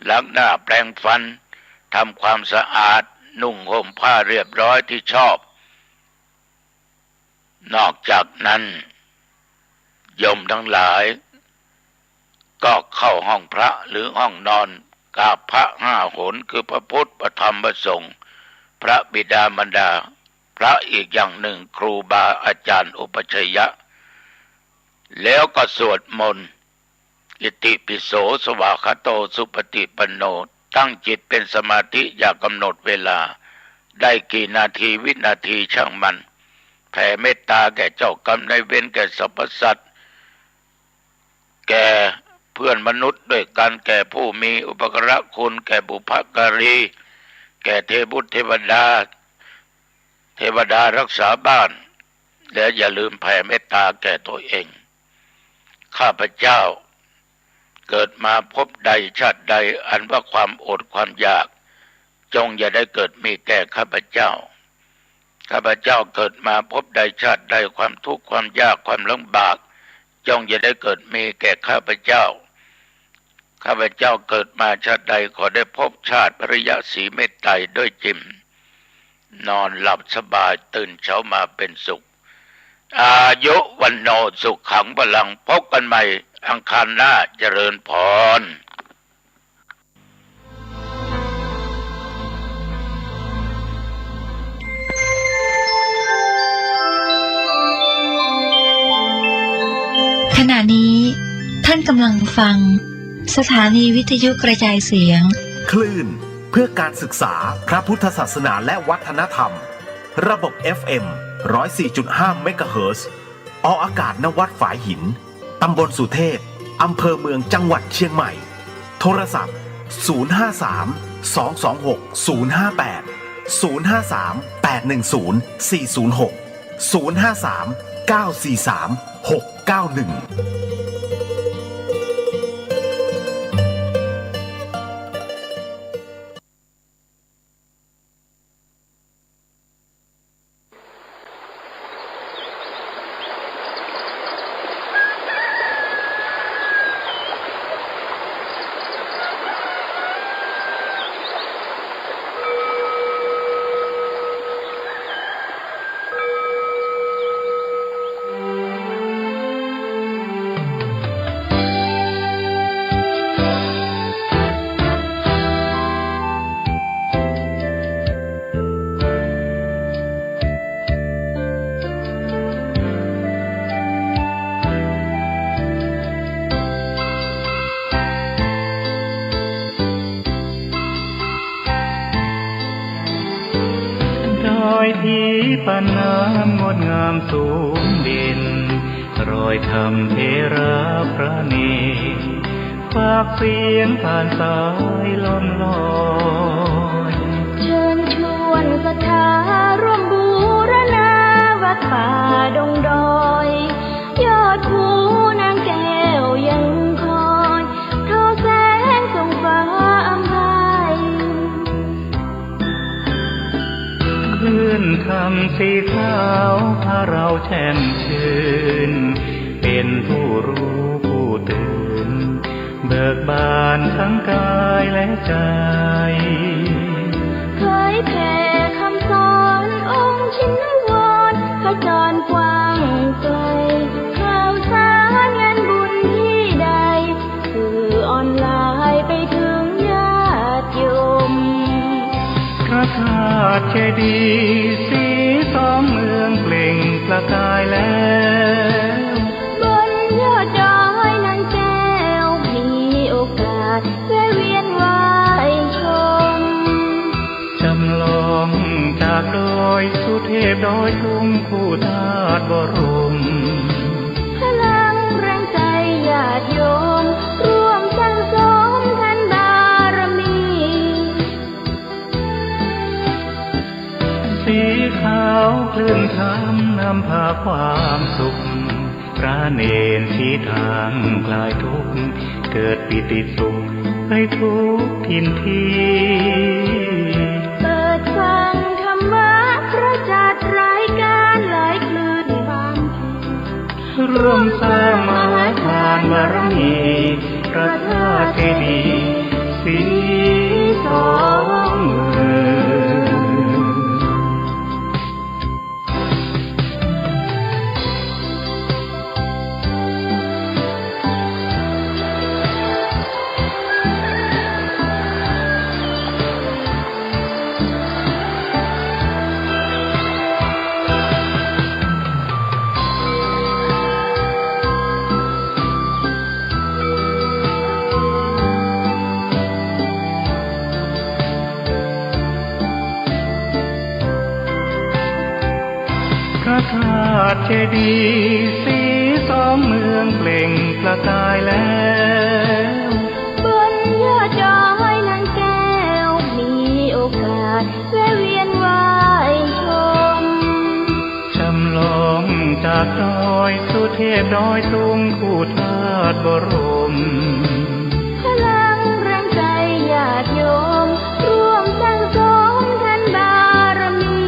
ล้างหน้าแปรงฟันทำความสะอาดนุ่งห่มผ้าเรียบร้อยที่ชอบนอกจากนั้นโยมทั้งหลายก็เข้าห้องพระหรือห้องนอนกราบพระ5 หนคือพระพุทธพระธรรมพระสงฆ์พระบิดามารดาพระอีกอย่างหนึ่งครูบาอาจารย์อุปัชฌยะแล้วก็สวดมนต์ อิติปิโสสวากขาโตสุปฏิปันโนตั้งจิตเป็นสมาธิอย่ากำหนดเวลาได้กี่นาทีวินาทีช่างมันแผ่เมตตาแก่เจ้ากรรมนายเวรแก่สรรพสัตว์แก่เพื่อนมนุษย์ด้วยกันแก่ผู้มีอุปการะคุณแก่บุพการีแก่เทพบุตรเทวดารักษาบ้านและอย่าลืมแผ่เมตตาแก่ตัวเองข้าพเจ้าเกิดมาพบใดชาติใดอันว่าความอดความอยากจงอย่าได้เกิดมีแก่ข้าพเจ้าเกิดมาพบใดชาติใดความทุกข์ความยากความลำบากจงอย่าได้เกิดมีแก่ข้าพเจ้าเกิดมาชาติใดขอได้พบชาติภริยศรีเมตไตรด้วยจิมนอนหลับสบายตื่นเช้ามาเป็นสุขอายุวันโนสุขขังพลังพบกันใหม่อังคารหน้าเจริญพรขณะนี้ท่านกำลังฟังสถานีวิทยุกระจายเสียงคลื่นเพื่อการศึกษาพระพุทธศาสนาและวัฒนธรรมระบบ FM 104.5 เมกะเฮิรตซ์ออกอากาศณ วัดฝายหินตำบลสุเทพอำเภอเมืองจังหวัดเชียงใหม่โทรศัพท์053-226-058 053-943-691ที่ปานน้ำงดงามสูงเด่นรอยธรรมเทระพระเนตรฝากเสียงผ่านสายลมลอยเชิญชวนศรัทธาร่วมบูรณาวัดป่าดงดอยยอดภูนางแก้วยังคอยทอแสงส่องฟ้าอำไพคลื่นคำสีขาวพาเราแช่มชื่นเป็นผู้รู้ผู้ตื่นเบิกบานทั้งกายและใจเคยแผ่คำสอนองค์ชินวรขจรกว้างไกลข่าวสารงานบุญที่ใดสื่อออนไลน์ไปถึงญาติโยมพระธาตุเจดีย์สีสองเมืองเปล่งประกายแล้วบนยอดดอยนางแก้วมีโอกาสแวะเวียนไหว้ชมจำลองจากดอยสุเทพดอยทุ่งคู่ธาตุบรมพลังแรงใจญาติโยมร่วมสร้างสมทันบารมีสีขาวคลื่นธรรมนำพาความสุขพระเนรชี้ทางคลายทุกข์เกิดปิติสุขให้ทุกทินทีเปิดฟังธรรมะพระจัดรายการหลายคลื่นความร่วมสร้างมหาทานบารมีพระธาตุเจดีย์สีสองเมือง ดีย์สีสองเมืองเปล่งประกายแล้วบนยอดดอยนางแก้วมีโอกาสแวะเวียนไหว้ชมจำลองจากดอยสุเทพดอยสูงคู่ธาตุบรมพลังแรงใจญาติโยมร่วมสร้างสมท่านบารมี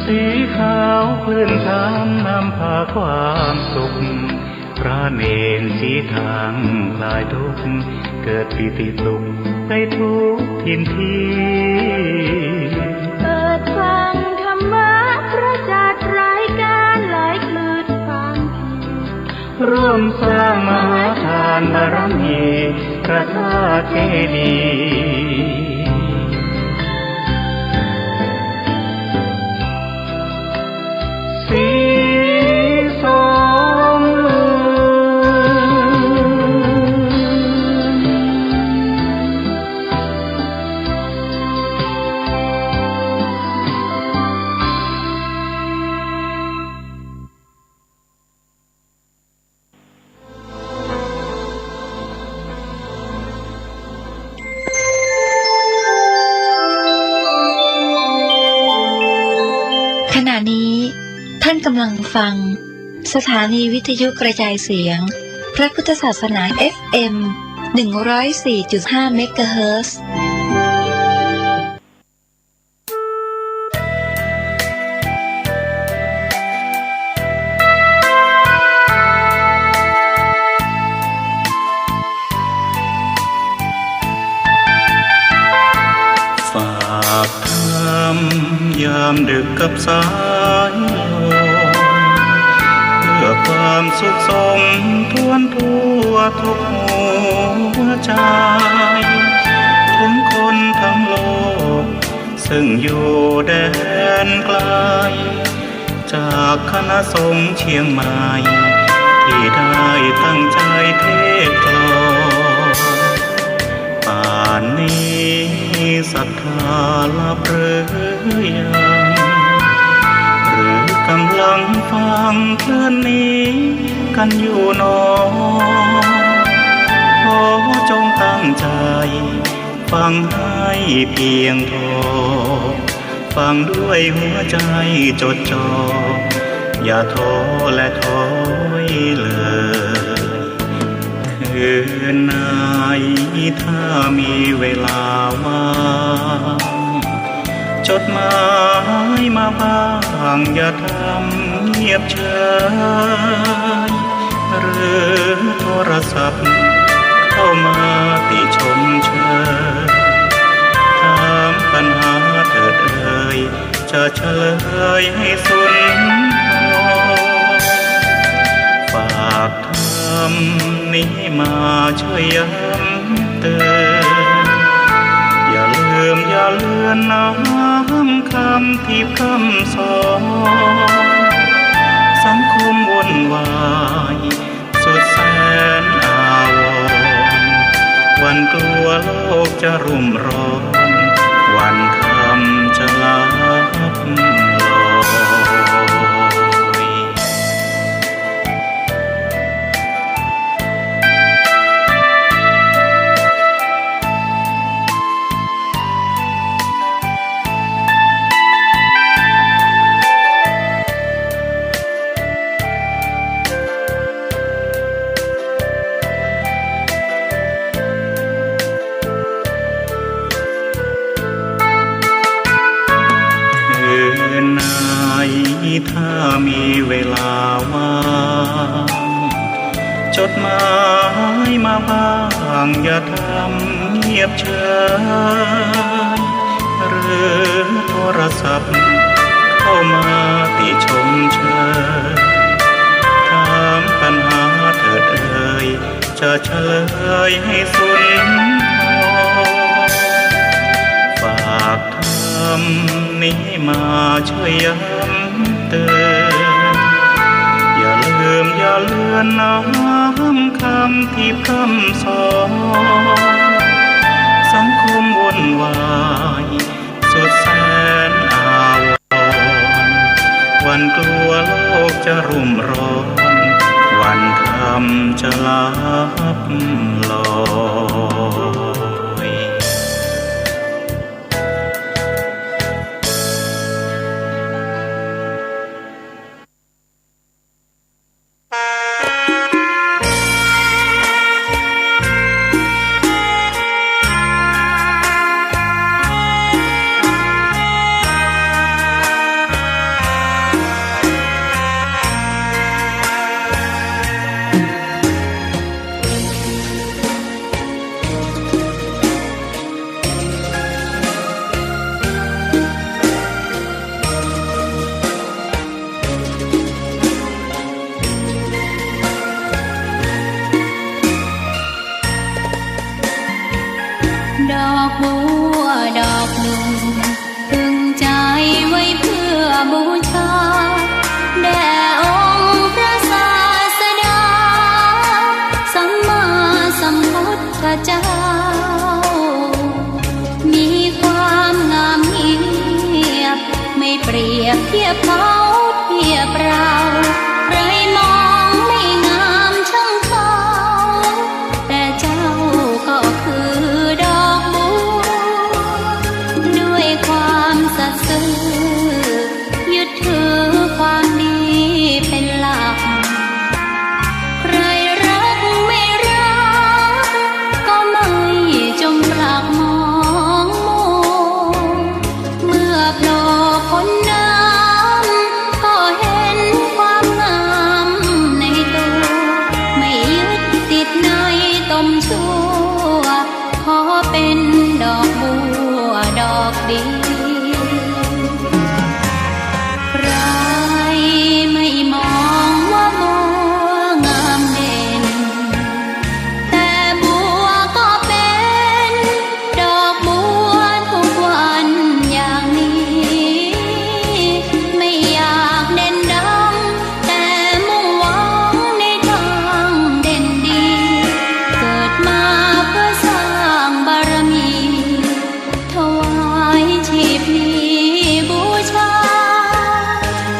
สีขาวคลื่นช้ำนำพาความสุขพระเนรชี้ทางคลายทุกข์เกิดปิติสุขไปทุกถิ่นที่เปิดฟังธรรมะพระจัดรายการหลายคลื่นความร่วมสร้างมหาทานบารมีพระธาตุเจดีย์สีสองเมืองขณะนี้ท่านกำลังฟังสถานีวิทยุกระจายเสียงพระพุทธศาสนา FM 104.5 เมกะเฮิรตซ์ ฝากทำยามดึกกับสายลมเพื่อความสุขสมทวนทั่วทุกหัวใจถึงคนทั้งโลกซึ่งอยู่แดนไกลจากคณะสงฆ์เชียงใหม่ที่ได้ตั้งใจเทศกลอนป่านนี้ศรัทธาลับหรือยังหรือกำลังฟังคลื่นนี้กันอยู่หนอขอจงตั้งใจฟังให้เพียงพอฟังด้วยหัวใจจดจ่ออย่าท้อและถอยเลยคืนไหนถ้ามีเวลาว่างจดหมายมาบ้างอย่าทำเงียบเฉยหรือโทรศัพท์เข้ามาติชมเชยถามปัญหาเถิดเอ่ยจะเฉลยให้สุนทรฝากทำนี้มาช่วยย้ำเตือนอย่าลืมอย่าเลือนน้ำคำที่คำสอนสังคมวุ่นวายสุดแสนอาวรณ์วันกลัวโลกจะรุ่มร้อนวันคำจะลับลอยถ้ามีเวลาว่างจดหมายมาบ้างอย่าทำเงียบเฉยหรือโทรศัพท์เข้ามาติชมเชยถามปัญหาเถิดเอ่ยจะเฉลยให้สุนทรฝากทำนี้มาช่วยย้ำเตือนอย่าลืมอย่าเลือนน้ำคำที่พร่ำสอนสังคมวุ่นวายสุดแสนอาวร วันกลัวโลกจะรุ่มร้อนวันธรรมจะลับลอยดอกบัวดอกหนึ่งพึงใจไว้เพื่อบูชาแด่องค์พระศาสดาสัมมาสัมพุทธเจ้ามีความงามเงียบไม่เปรียบเทียบเขาเทียบเราใครมองไม่งามช่างเขาแต่เจ้าก็คือดอกบัวด้วยความสัตย์ซื่อยึดถือความดีเป็นหลักใครรักไม่รักก็ไม่จงปากมองมัวเมื่อโผล่พ้นน้ำก็เห็นความงามในตัวไม่ยึดติดในตมชั่วขอเป็นดอกบัวดอกดีใครไม่มองว่าบัวงามเด่นแต่บัวก็เป็นดอกบัวทุกวันอย่างนี้ไม่อยากเด่นดังแต่มุ่งหวังในทางเด่นดีเกิดมาเพื่อสร้างบารมีถวายชีพนี้บูชา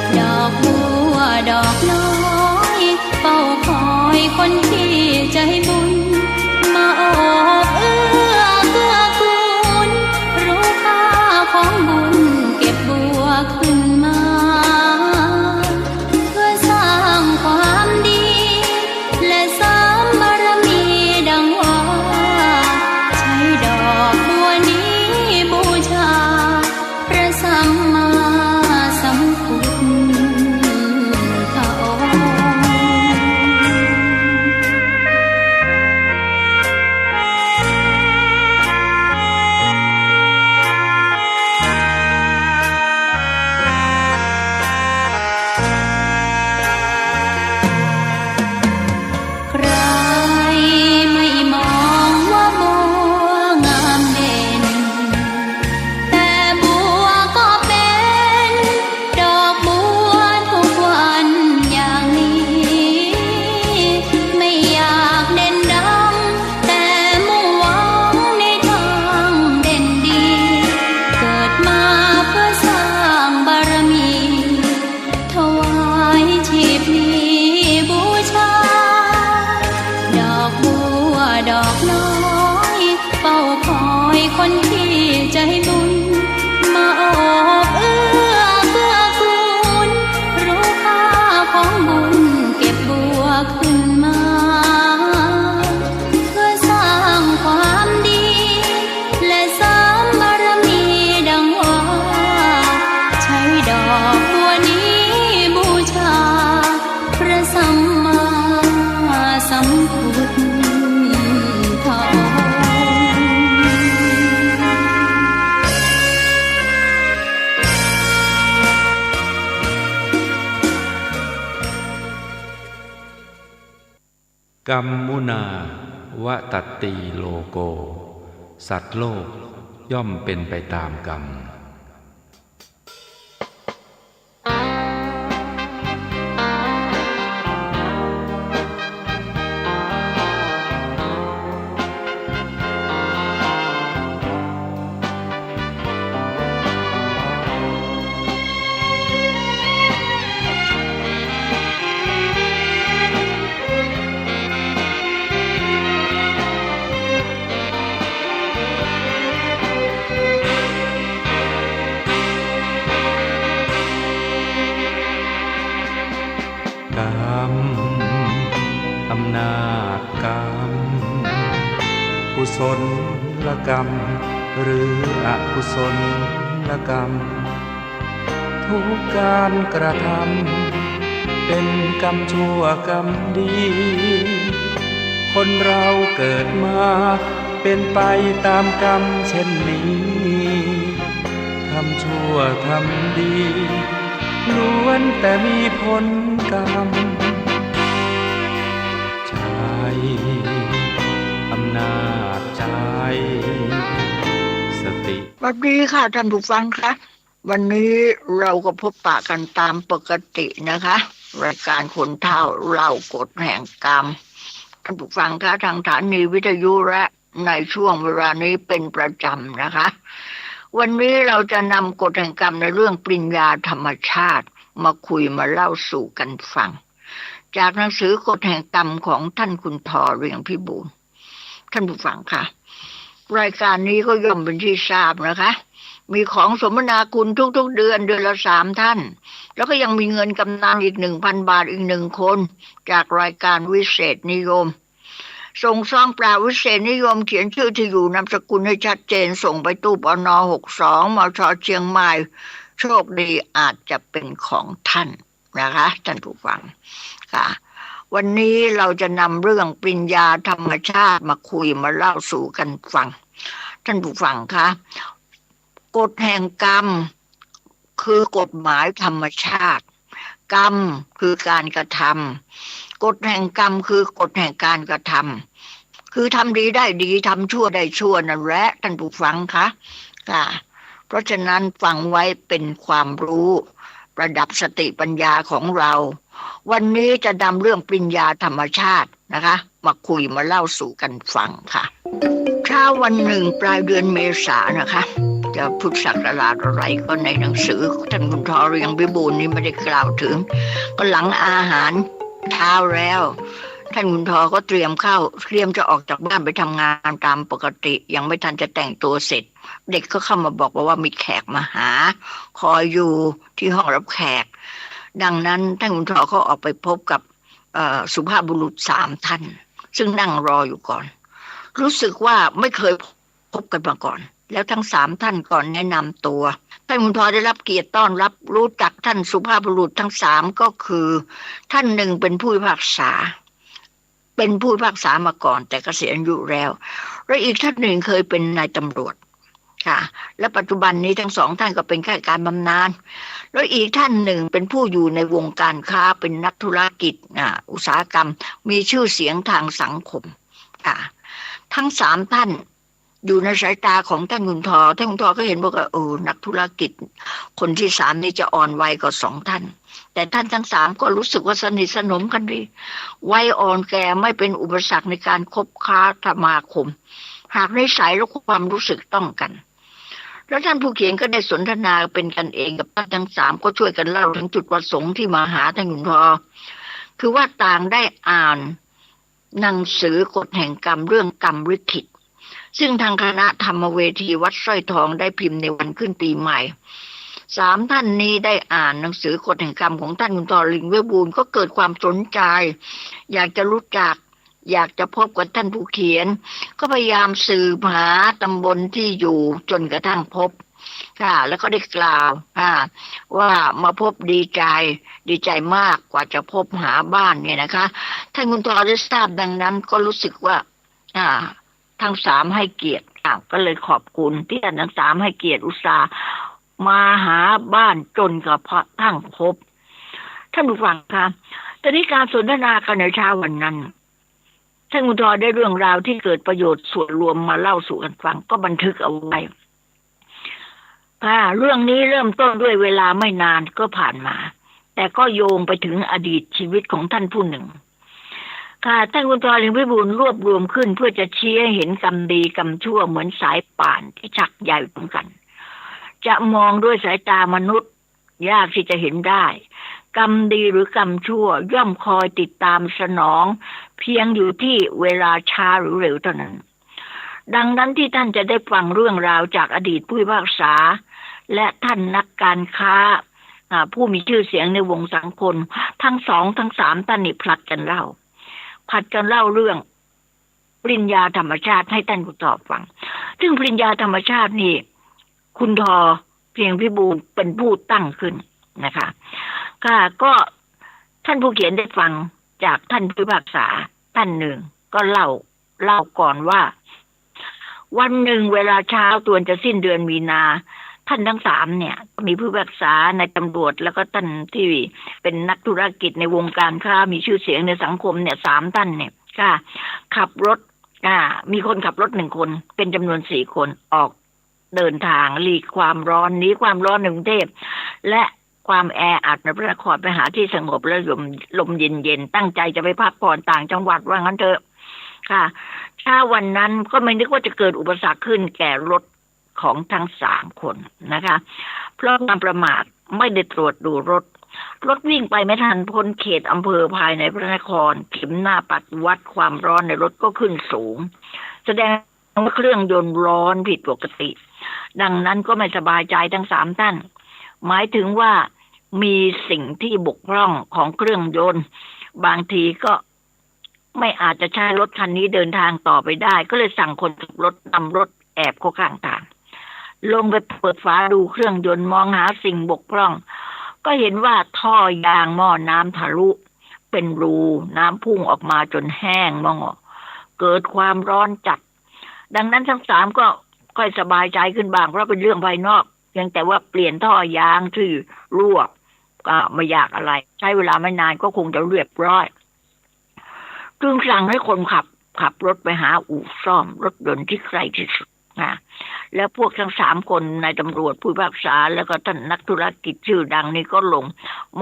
ดอกบัวดอกน้อยเฝ้าคอยคนที่ใจบุญมาโอบเอื้อเกื้อกูลรู้ค่าของบุญเก็บบัวขึ้นมาเพื่อสร้างความดีและเสริมบารมีดังว่าใช้ดอกบัวนี้บูชาพระสัมมาสัมพุทธองค์ กัมมุนาวะตัตติโลโกสัตว์โลกย่อมเป็นไปตามกรรม นาจกรรมกุศลกรรมหรืออกุศลกรรมทุกการกระทำเป็นกรรมชั่วกรรมดีคนเราเกิดมาเป็นไปตามกรรมเช่นนี้ทำชั่วทำดีล้วนแต่มีผลกรรมใจอำนาจใจสติสวัสดีค่ะท่านผู้ฟังคะวันนี้เราก็พบปะกันตามปกตินะคะรายการคนเฒ่าเล่ากฎแห่งกรรมท่านผู้ฟังคะทางสถานีวิทยุและในช่วงเวลานี้เป็นประจำนะคะวันนี้เราจะนำกฎแห่งกรรมในเรื่องปริญญาธรรมชาติมาคุยมาเล่าสู่กันฟังจากหนังสือกฎแห่งกรรมของท่านคุณทอเรียงพิบูลท่านผู้ฟังค่ะรายการนี้ก็ย่อมเป็นที่ทราบนะคะมีของสมนาคุณทุกๆเดือนละ3ท่านแล้วก็ยังมีเงินกำนันอีก 1,000 บาทอีก1คนจากรายการวิเศษนิยมส่งซองเปล่าวิเศษนิยมเขียนชื่อที่อยู่นามสกุลให้ชัดเจนส่งไปตู้ปน62 มช.เชียงใหม่โชคดีอาจจะเป็นของท่านนะคะท่านผู้ฟังค่ะวันนี้เราจะนำเรื่องปริญญาธรรมชาติมาคุยมาเล่าสู่กันฟังท่านผู้ฟังคะกฎแห่งกรรมคือกฎหมายธรรมชาติกรรมคือการกระทำกฎแห่งกรรมคือกฎแห่งการกระทำคือทำดีได้ดีทำชั่วได้ชั่วนั่นแหละท่านผู้ฟังคะค่ะเพราะฉะนั้นฟังไว้เป็นความรู้ประดับสติปัญญาของเราวันนี้จะนำเรื่องปริญญาธรรมชาตินะคะมาคุยมาเล่าสู่กันฟังค่ะเช้าวันหนึ่งปลายเดือนเมษายนนะคะจะพุทธศักราชอะไรก็ในหนังสือท่านคุณทอเรียงพิบูลนี่ไม่ได้กล่าวถึงก็หลังอาหารเช้าแล้วท่านคุณทอก็เตรียมจะออกจากบ้านไปทำงานตามปกติยังไม่ทันจะแต่งตัวเสร็จเด็กก็เข้ามาบอกว่ามีแขกมาหาคอยอยู่ที่ห้องรับแขกดังนั้นท่านคุณทอก็ออกไปพบกับสุภาพบุรุษ3ท่านซึ่งนั่งรออยู่ก่อนรู้สึกว่าไม่เคยพบกันมาก่อนแล้วทั้ง3ท่านก่อนแนะนำตัวท่านคุณทอได้รับเกียรติต้อนรับรู้จักท่านสุภาพบุรุษทั้ง3ก็คือท่านหนึ่งเป็นผู้พิพากษามาก่อนแต่เกษียณอายุแล้วและอีกท่านหนึ่งเคยเป็นนายตำรวจค่ะและปัจจุบันนี้ทั้ง2ท่านก็เป็นข้าราชการบำนาญแล้วอีกท่านหนึ่งเป็นผู้อยู่ในวงการค้าเป็นนักธุรกิจอุตสาหกรรมมีชื่อเสียงทางสังคมค่ะทั้ง3ท่านอยู่ในสายตาของท่านคุณทอก็เห็นว่านักธุรกิจคนที่3นี่จะอ่อนวัยกว่า2ท่านแต่ท่านทั้ง3ก็รู้สึกว่าสนิทสนมกันดีวัยอ่อนแก่ไม่เป็นอุปสรรคในการคบค้าสมาคมหากนิสัยและความรู้สึกต้องกันแล้วท่านผู้เขียนก็ได้สนทนาเป็นกันเองกับท่านทั้ง3ก็ช่วยกันเล่าถึงจุดประสงค์ที่มาหาท่านคุณทอคือว่าต่างได้อ่านหนังสือกฎแห่งกรรมเรื่องกรรมลิขิตซึ่งทางคณะธรรมเวทีวัดสร้อยทองได้พิมพ์ในวันขึ้นปีใหม่3ท่านนี้ได้อ่านหนังสือกฎแห่งกรรมของท่านคุณทอเรียงพิบูลก็เกิดความสนใจอยากจะรู้จักอยากจะพบกับท่านผู้เขียนก็พยายามสืบหาตำบลที่อยู่จนกระทั่งพบค่ะแล้วก็ได้กล่าวว่ามาพบดีใจมากกว่าจะพบหาบ้านเนี่ยนะคะท่านคุณทอได้ทราบดังนั้นก็รู้สึกว่าทั้ง3ให้เกียรติก็เลยขอบคุณที่ท่านทั้ง3ให้เกียรติอุตส่าห์มาหาบ้านจนกระทั่งพบท่านผู้ฟังคะตอนนี้การสนทนากันในเช้าวันนั้นท่านคุณทอได้เรื่องราวที่เกิดประโยชน์ส่วนรวมมาเล่าสู่กันฟังก็บันทึกเอาไว้เรื่องนี้เริ่มต้นด้วยเวลาไม่นานก็ผ่านมาแต่ก็โยงไปถึงอดีตชีวิตของท่านผู้หนึ่งค่ะท่านคุณทอเรียงพิบูลรวบรวมขึ้นเพื่อจะชี้ให้เห็นกรรมดีกรรมชั่วเหมือนสายป่านที่ชักใหญ่ตรงกันจะมองด้วยสายตามนุษย์ยากที่จะเห็นได้กรรมดีหรือกรรมชั่วย่อมคอยติดตามสนองเพียงอยู่ที่เวลาช้าหรือเร็วเท่านั้นดังนั้นที่ท่านจะได้ฟังเรื่องราวจากอดีตผู้พิพากษาและท่านนักการค้าผู้มีชื่อเสียงในวงสังคมทั้ง2ทั้ง3ท่านนี่ผลัดกันเล่า ผัดกันเล่าเรื่องปริญญาธรรมชาติให้ท่านผู้ตอบฟังซึ่งปริญญาธรรมชาตินี่คุณทอเพียงพิบูลเป็นผู้ตั้งขึ้นนะคะค่ะก็ท่านผู้เขียนได้ฟังจากท่านผู้พิพากษาท่านหนึ่งก็เล่าก่อนว่าวันหนึ่งเวลาเช้าตวนจะสิ้นเดือนมีนาท่านทั้งสามเนี่ยมีผู้พิพากษาในตำรวจแล้วก็ท่านที่เป็นนักธุรกิจในวงการค้ามีชื่อเสียงในสังคมเนี่ยสามท่านเนี่ยค่ะขับรถมีคนขับรถ1 คนเป็นจำนวน4 คนออกเดินทางหลีกความร้อนหนีความร้อนในกรุงเทพและความแออัดในพระนครไปหาที่สงบและลมเย็นๆตั้งใจจะไปพักผ่อนต่างจังหวัดว่างั้นเถอะค่ะถ้าวันนั้นก็ไม่นึกว่าจะเกิดอุปสรรคขึ้นแก่รถของทั้ง3 คนนะคะเพราะความประมาทไม่ได้ตรวจดูรถวิ่งไปไม่ทันพ้นเขตอำเภอภายในพระนครเข็มหน้าปัดวัดความร้อนในรถก็ขึ้นสูงแสดงว่าเครื่องยนต์ร้อนผิดปกติดังนั้นก็ไม่สบายใจทั้ง3 ท่านหมายถึงว่ามีสิ่งที่บกพร่องของเครื่องยนต์บางทีก็ไม่อาจจะใช้รถคันนี้เดินทางต่อไปได้ก็เลยสั่งคนขับรถนำรถแอบเข้าข้างทางลงไปเปิดฝาดูเครื่องยนต์มองหาสิ่งบกพร่องก็เห็นว่าท่อยางหม้อน้ำทะลุเป็นรูน้ำพุ่งออกมาจนแห้งมองเกิดความร้อนจัดดังนั้นทั้ง3ก็ค่อยสบายใจขึ้นบ้างเพราะเป็นเรื่องภายนอกเพียงแต่ว่าเปลี่ยนท่อยางที่รั่วก็ไม่ยากอะไรใช้เวลาไม่นานก็คงจะเรียบร้อยจึงสั่งให้คนขับรถไปหาอู่ซ่อมรถยนต์ที่ใกล้ที่สุดแล้วพวกทั้ง3 คนนายตำรวจผู้พิพากษาแล้วก็ท่านนักธุรกิจชื่อดังนี่ก็ลง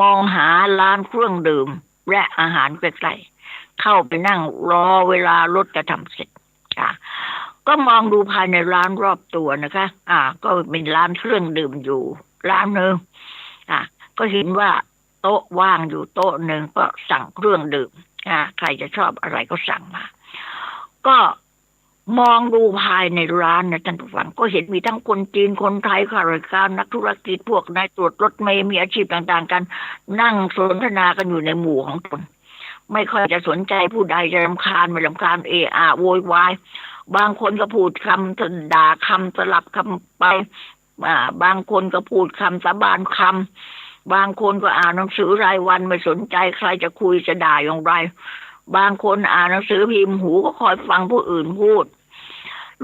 มองหาร้านเครื่องดื่มและอาหารใกล้ๆเข้าไปนั่งรอเวลารถจะทำเสร็จก็มองดูภายในร้านรอบตัวนะคะก็เป็นร้านเครื่องดื่มอยู่ร้านนึงก็เห็นว่าโต๊ะว่างอยู่โต๊ะหนึ่งก็สั่งเครื่องดื่มใครจะชอบอะไรก็สั่งมาก็มองดูภายในร้านนะท่านผู้ฟังก็เห็นมีทั้งคนจีนคนไทยข้าราชการนักธุรกิจพวกนายตรวจรถเมล์มีอาชีพต่างๆกันนั่งสนทนากันอยู่ในหมู่ของตนไม่ค่อยจะสนใจผู้ใดจะรำคาญไม่รำคาญโวยวายบางคนก็พูดคำด่าคำสลับคำไปบางคนก็พูดคำสาบานคำบางคนก็อ่านหนังสือรายวันไม่สนใจใครจะคุยจะด่าอย่างไรบางคนอ่านหนังสือพิมพ์หูก็คอยฟังผู้อื่นพูด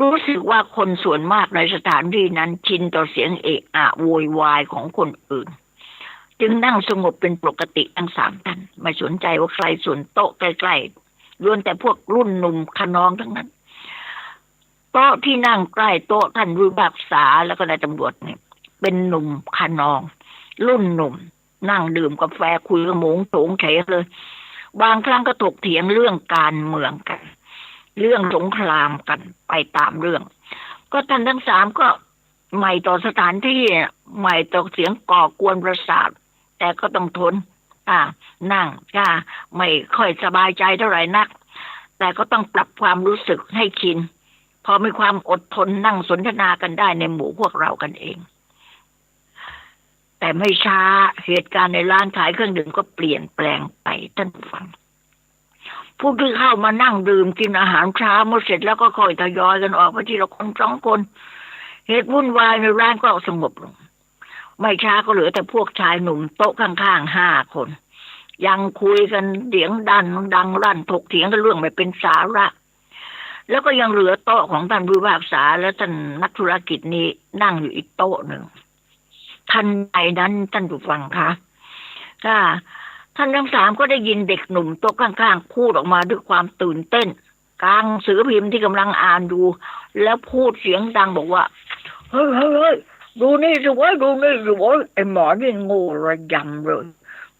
รู้สึกว่าคนส่วนมากในสถานที่นั้นชินต่อเสียงโวยวายของคนอื่นจึงนั่งสงบเป็นปกติทั้ง3 ท่านไม่สนใจว่าใครส่วนโต๊ะใกล้ๆล้วนแต่พวกรุ่นหนุ่มขนองทั้งนั้นโต๊ะที่นั่งใกล้โต๊ะท่านผู้พิพากษาแล้วก็นายตำรวจเนี่ยเป็นหนุ่มขนองรุ่นหนุ่มนั่งดื่มกาแฟคุยกับหมงโถงเฉยเลยบางครั้งก็ถกเถียงเรื่องการเมืองกันเรื่องสงครามกันไปตามเรื่องก็ท่านทั้ง3ก็ใหม่ต่อสถานที่ใหม่ต่อเสียงก่อกวนประสาทแต่ก็ต้องทนนั่งไม่ค่อยสบายใจเท่าไหร่นักแต่ก็ต้องปรับความรู้สึกให้ชินพอมีความอดทนนั่งสนทนากันได้ในหมู่พวกเรากันเองแต่ไม่ช้าเหตุการณ์ในร้านขายเครื่องดื่มก็เปลี่ยนแปลงไปท่านผู้ฟังผู้ที่เข้ามานั่งดื่มกินอาหารเช้าเมื่อเสร็จแล้วก็ค่อยทยอยกันออกไปทีละคน2 คนเหตุวุ่นวายในร้านก็สงบลงไม่ช้าก็เหลือแต่พวกชายหนุ่มโต๊ะข้างๆ5 คนยังคุยกันเสียงดังรั่นถกเถียงกันเรื่องไม่เป็นสาระแล้วก็ยังเหลือโต๊ะของท่านผู้พิพากษาและท่านนักธุรกิจนี้นั่งอยู่อีกโต๊ะหนึ่งทันใดนั้นท่านผู้ฟังคะท่านทั้ง3ก็ได้ยินเด็กหนุ่มโต๊ะข้างๆพูดออกมาด้วยความตื่นเต้นกลางหนังสือพิมพ์ที่กำลังอ่านดูแล้วพูดเสียงดังบอกว่าเฮ้ยดูนี่สิวะดูนี่สิวะไอ้หมอนี่โง่ระยำเลย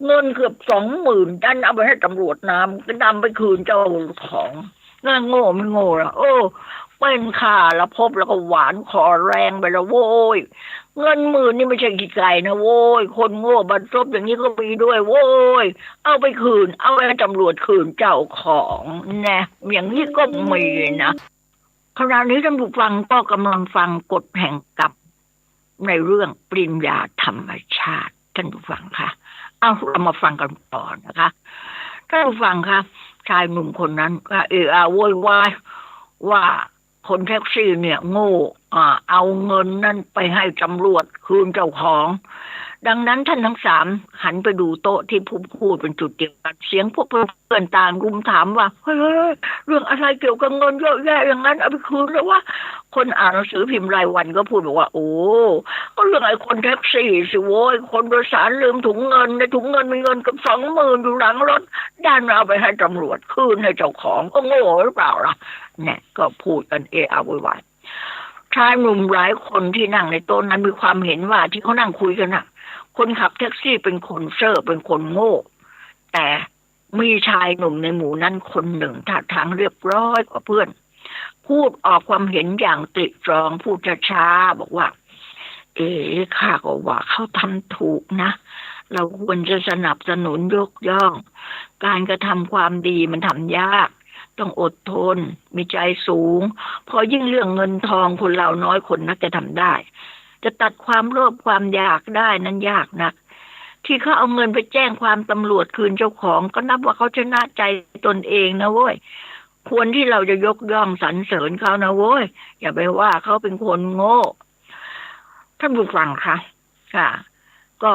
เงินเกือบ20,000ดันเอาไปให้ตำรวจนำไปคืนเจ้าของนั่นโง่ไม่โง่ล่ะเป็นข่าละพบแล้วก็หวานคอแรงไปแล้วโว้ยเงิน10,000นี่ไม่ใช่กี่ไก่นะโว้ยคนโง่บันทบอย่างนี้ก็มีด้วยโว้ยเอาไปคืนเอาไปตำรวจคืนเจ้าของนะอย่างนี้ก็มีนะขณะนี้ท่านผู้ฟังก็กำลังฟังกฎแห่งกรรมในเรื่องปริญญาธรรมชาติท่านผู้ฟังค่ะเรามาฟังกันต่อนะคะท่านผู้ฟังคะ ชายหนุ่มคนนั้นก็โวยวายว่าคนแท็กซี่เนี่ยโง่เอาเงินนั่นไปให้ตำรวจคืนเจ้าของดังนั้นท่านทั้งสามหันไปดูโต๊ะที่ผู้พูดเป็นจุดเดียวกันเสียงพวกเพื่อนต่างรุมถามว่าเฮ้ยเรื่องอะไรเกี่ยวกับเงินเยอะแยะอย่างนั้นเอาไปคืนแล้วว่าคนอ่านหนังสือพิมพ์รายวันก็พูดบอกว่าโอ้ก็เรื่องไอ้คนแท็กซี่สิโว้ยคนโดยสารลืมถุงเงินในถุงเงินมีเงินกับ20,000อยู่หลังรถด้านเอาไปให้ตำรวจคืนให้เจ้าของก็โง่หรือเปล่าล่ะเนี่ยก็พูดกันโวยวายชายหนุ่มหลายคนที่นั่งในโต๊ะนั้นมีความเห็นว่าที่เขานั่งคุยกันน่ะคนขับแท็กซี่เป็นคนเซ่อเป็นคนโง่แต่มีชายหนุ่มในหมู่นั้นคนหนึ่งท่าทางเรียบร้อยกว่าเพื่อนพูดออกความเห็นอย่างตริตรองพูดช้าๆบอกว่าข้าก็ว่าเขาทำถูกนะเราควรจะสนับสนุนยกย่องการกระทำความดีมันทำยากต้องอดทนมีใจสูงพอยิ่งเรื่องเงินทองคนเราน้อยคนนักจะทำได้จะตัดความโลภความอยากได้นั้นยากนักที่เขาเอาเงินไปแจ้งความตำรวจคืนเจ้าของก็นับว่าเขาชนะใจตนเองนะเว้ยควรที่เราจะยกย่องสรรเสริญเขานะเว้ยอย่าไปว่าเขาเป็นคนโง่ท่านผู้ฟังค่ะก็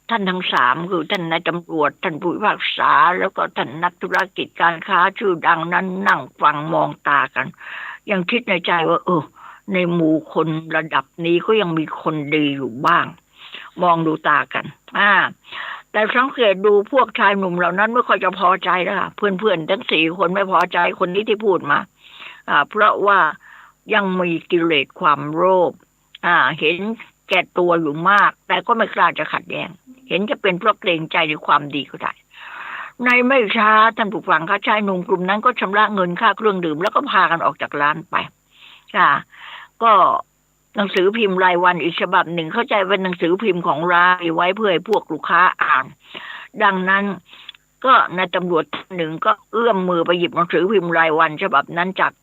ท่านทั้งสามคือท่านนายตำรวจท่านผู้พิพากษาแล้วก็ท่านนักธุรกิจการค้าชื่อดังนั้นนั่งฟังมองตากันยังคิดในใจว่าในหมู่คนระดับนี้ก็ยังมีคนดีอยู่บ้างมองดูตากันแต่สังเกตดูพวกชายหนุ่มเหล่านั้นไม่ค่อยจะพอใจแล้วเพื่อนๆทั้ง4คนไม่พอใจคนนี้ที่พูดมาเพราะว่ายังมีกิเลสความโลภเห็นแก่ตัวอยู่มากแต่ก็ไม่กล้าจะขัดแย้งเห็นจะเป็นเพราะเกรงใจในความดีก็ได้ในไม่ช้าท่านผู้ฟังค่ะชายหนุ่มกลุ่มนั้นก็ชำระเงินค่าเครื่องดื่มแล้วก็พากันออกจากร้านไปก็หนังสือพิมพ์รายวันอีกฉบับหนึ่งเข้าใจเป็นหนังสือพิมพ์ของรายไว้เพื่อให้พวกลูกค้าอ่านดังนั้นก็นายตำรวจหนึ่งก็เอื้อมมือไปหยิบหนังสือพิมพ์รายวันฉบับนั้นจาก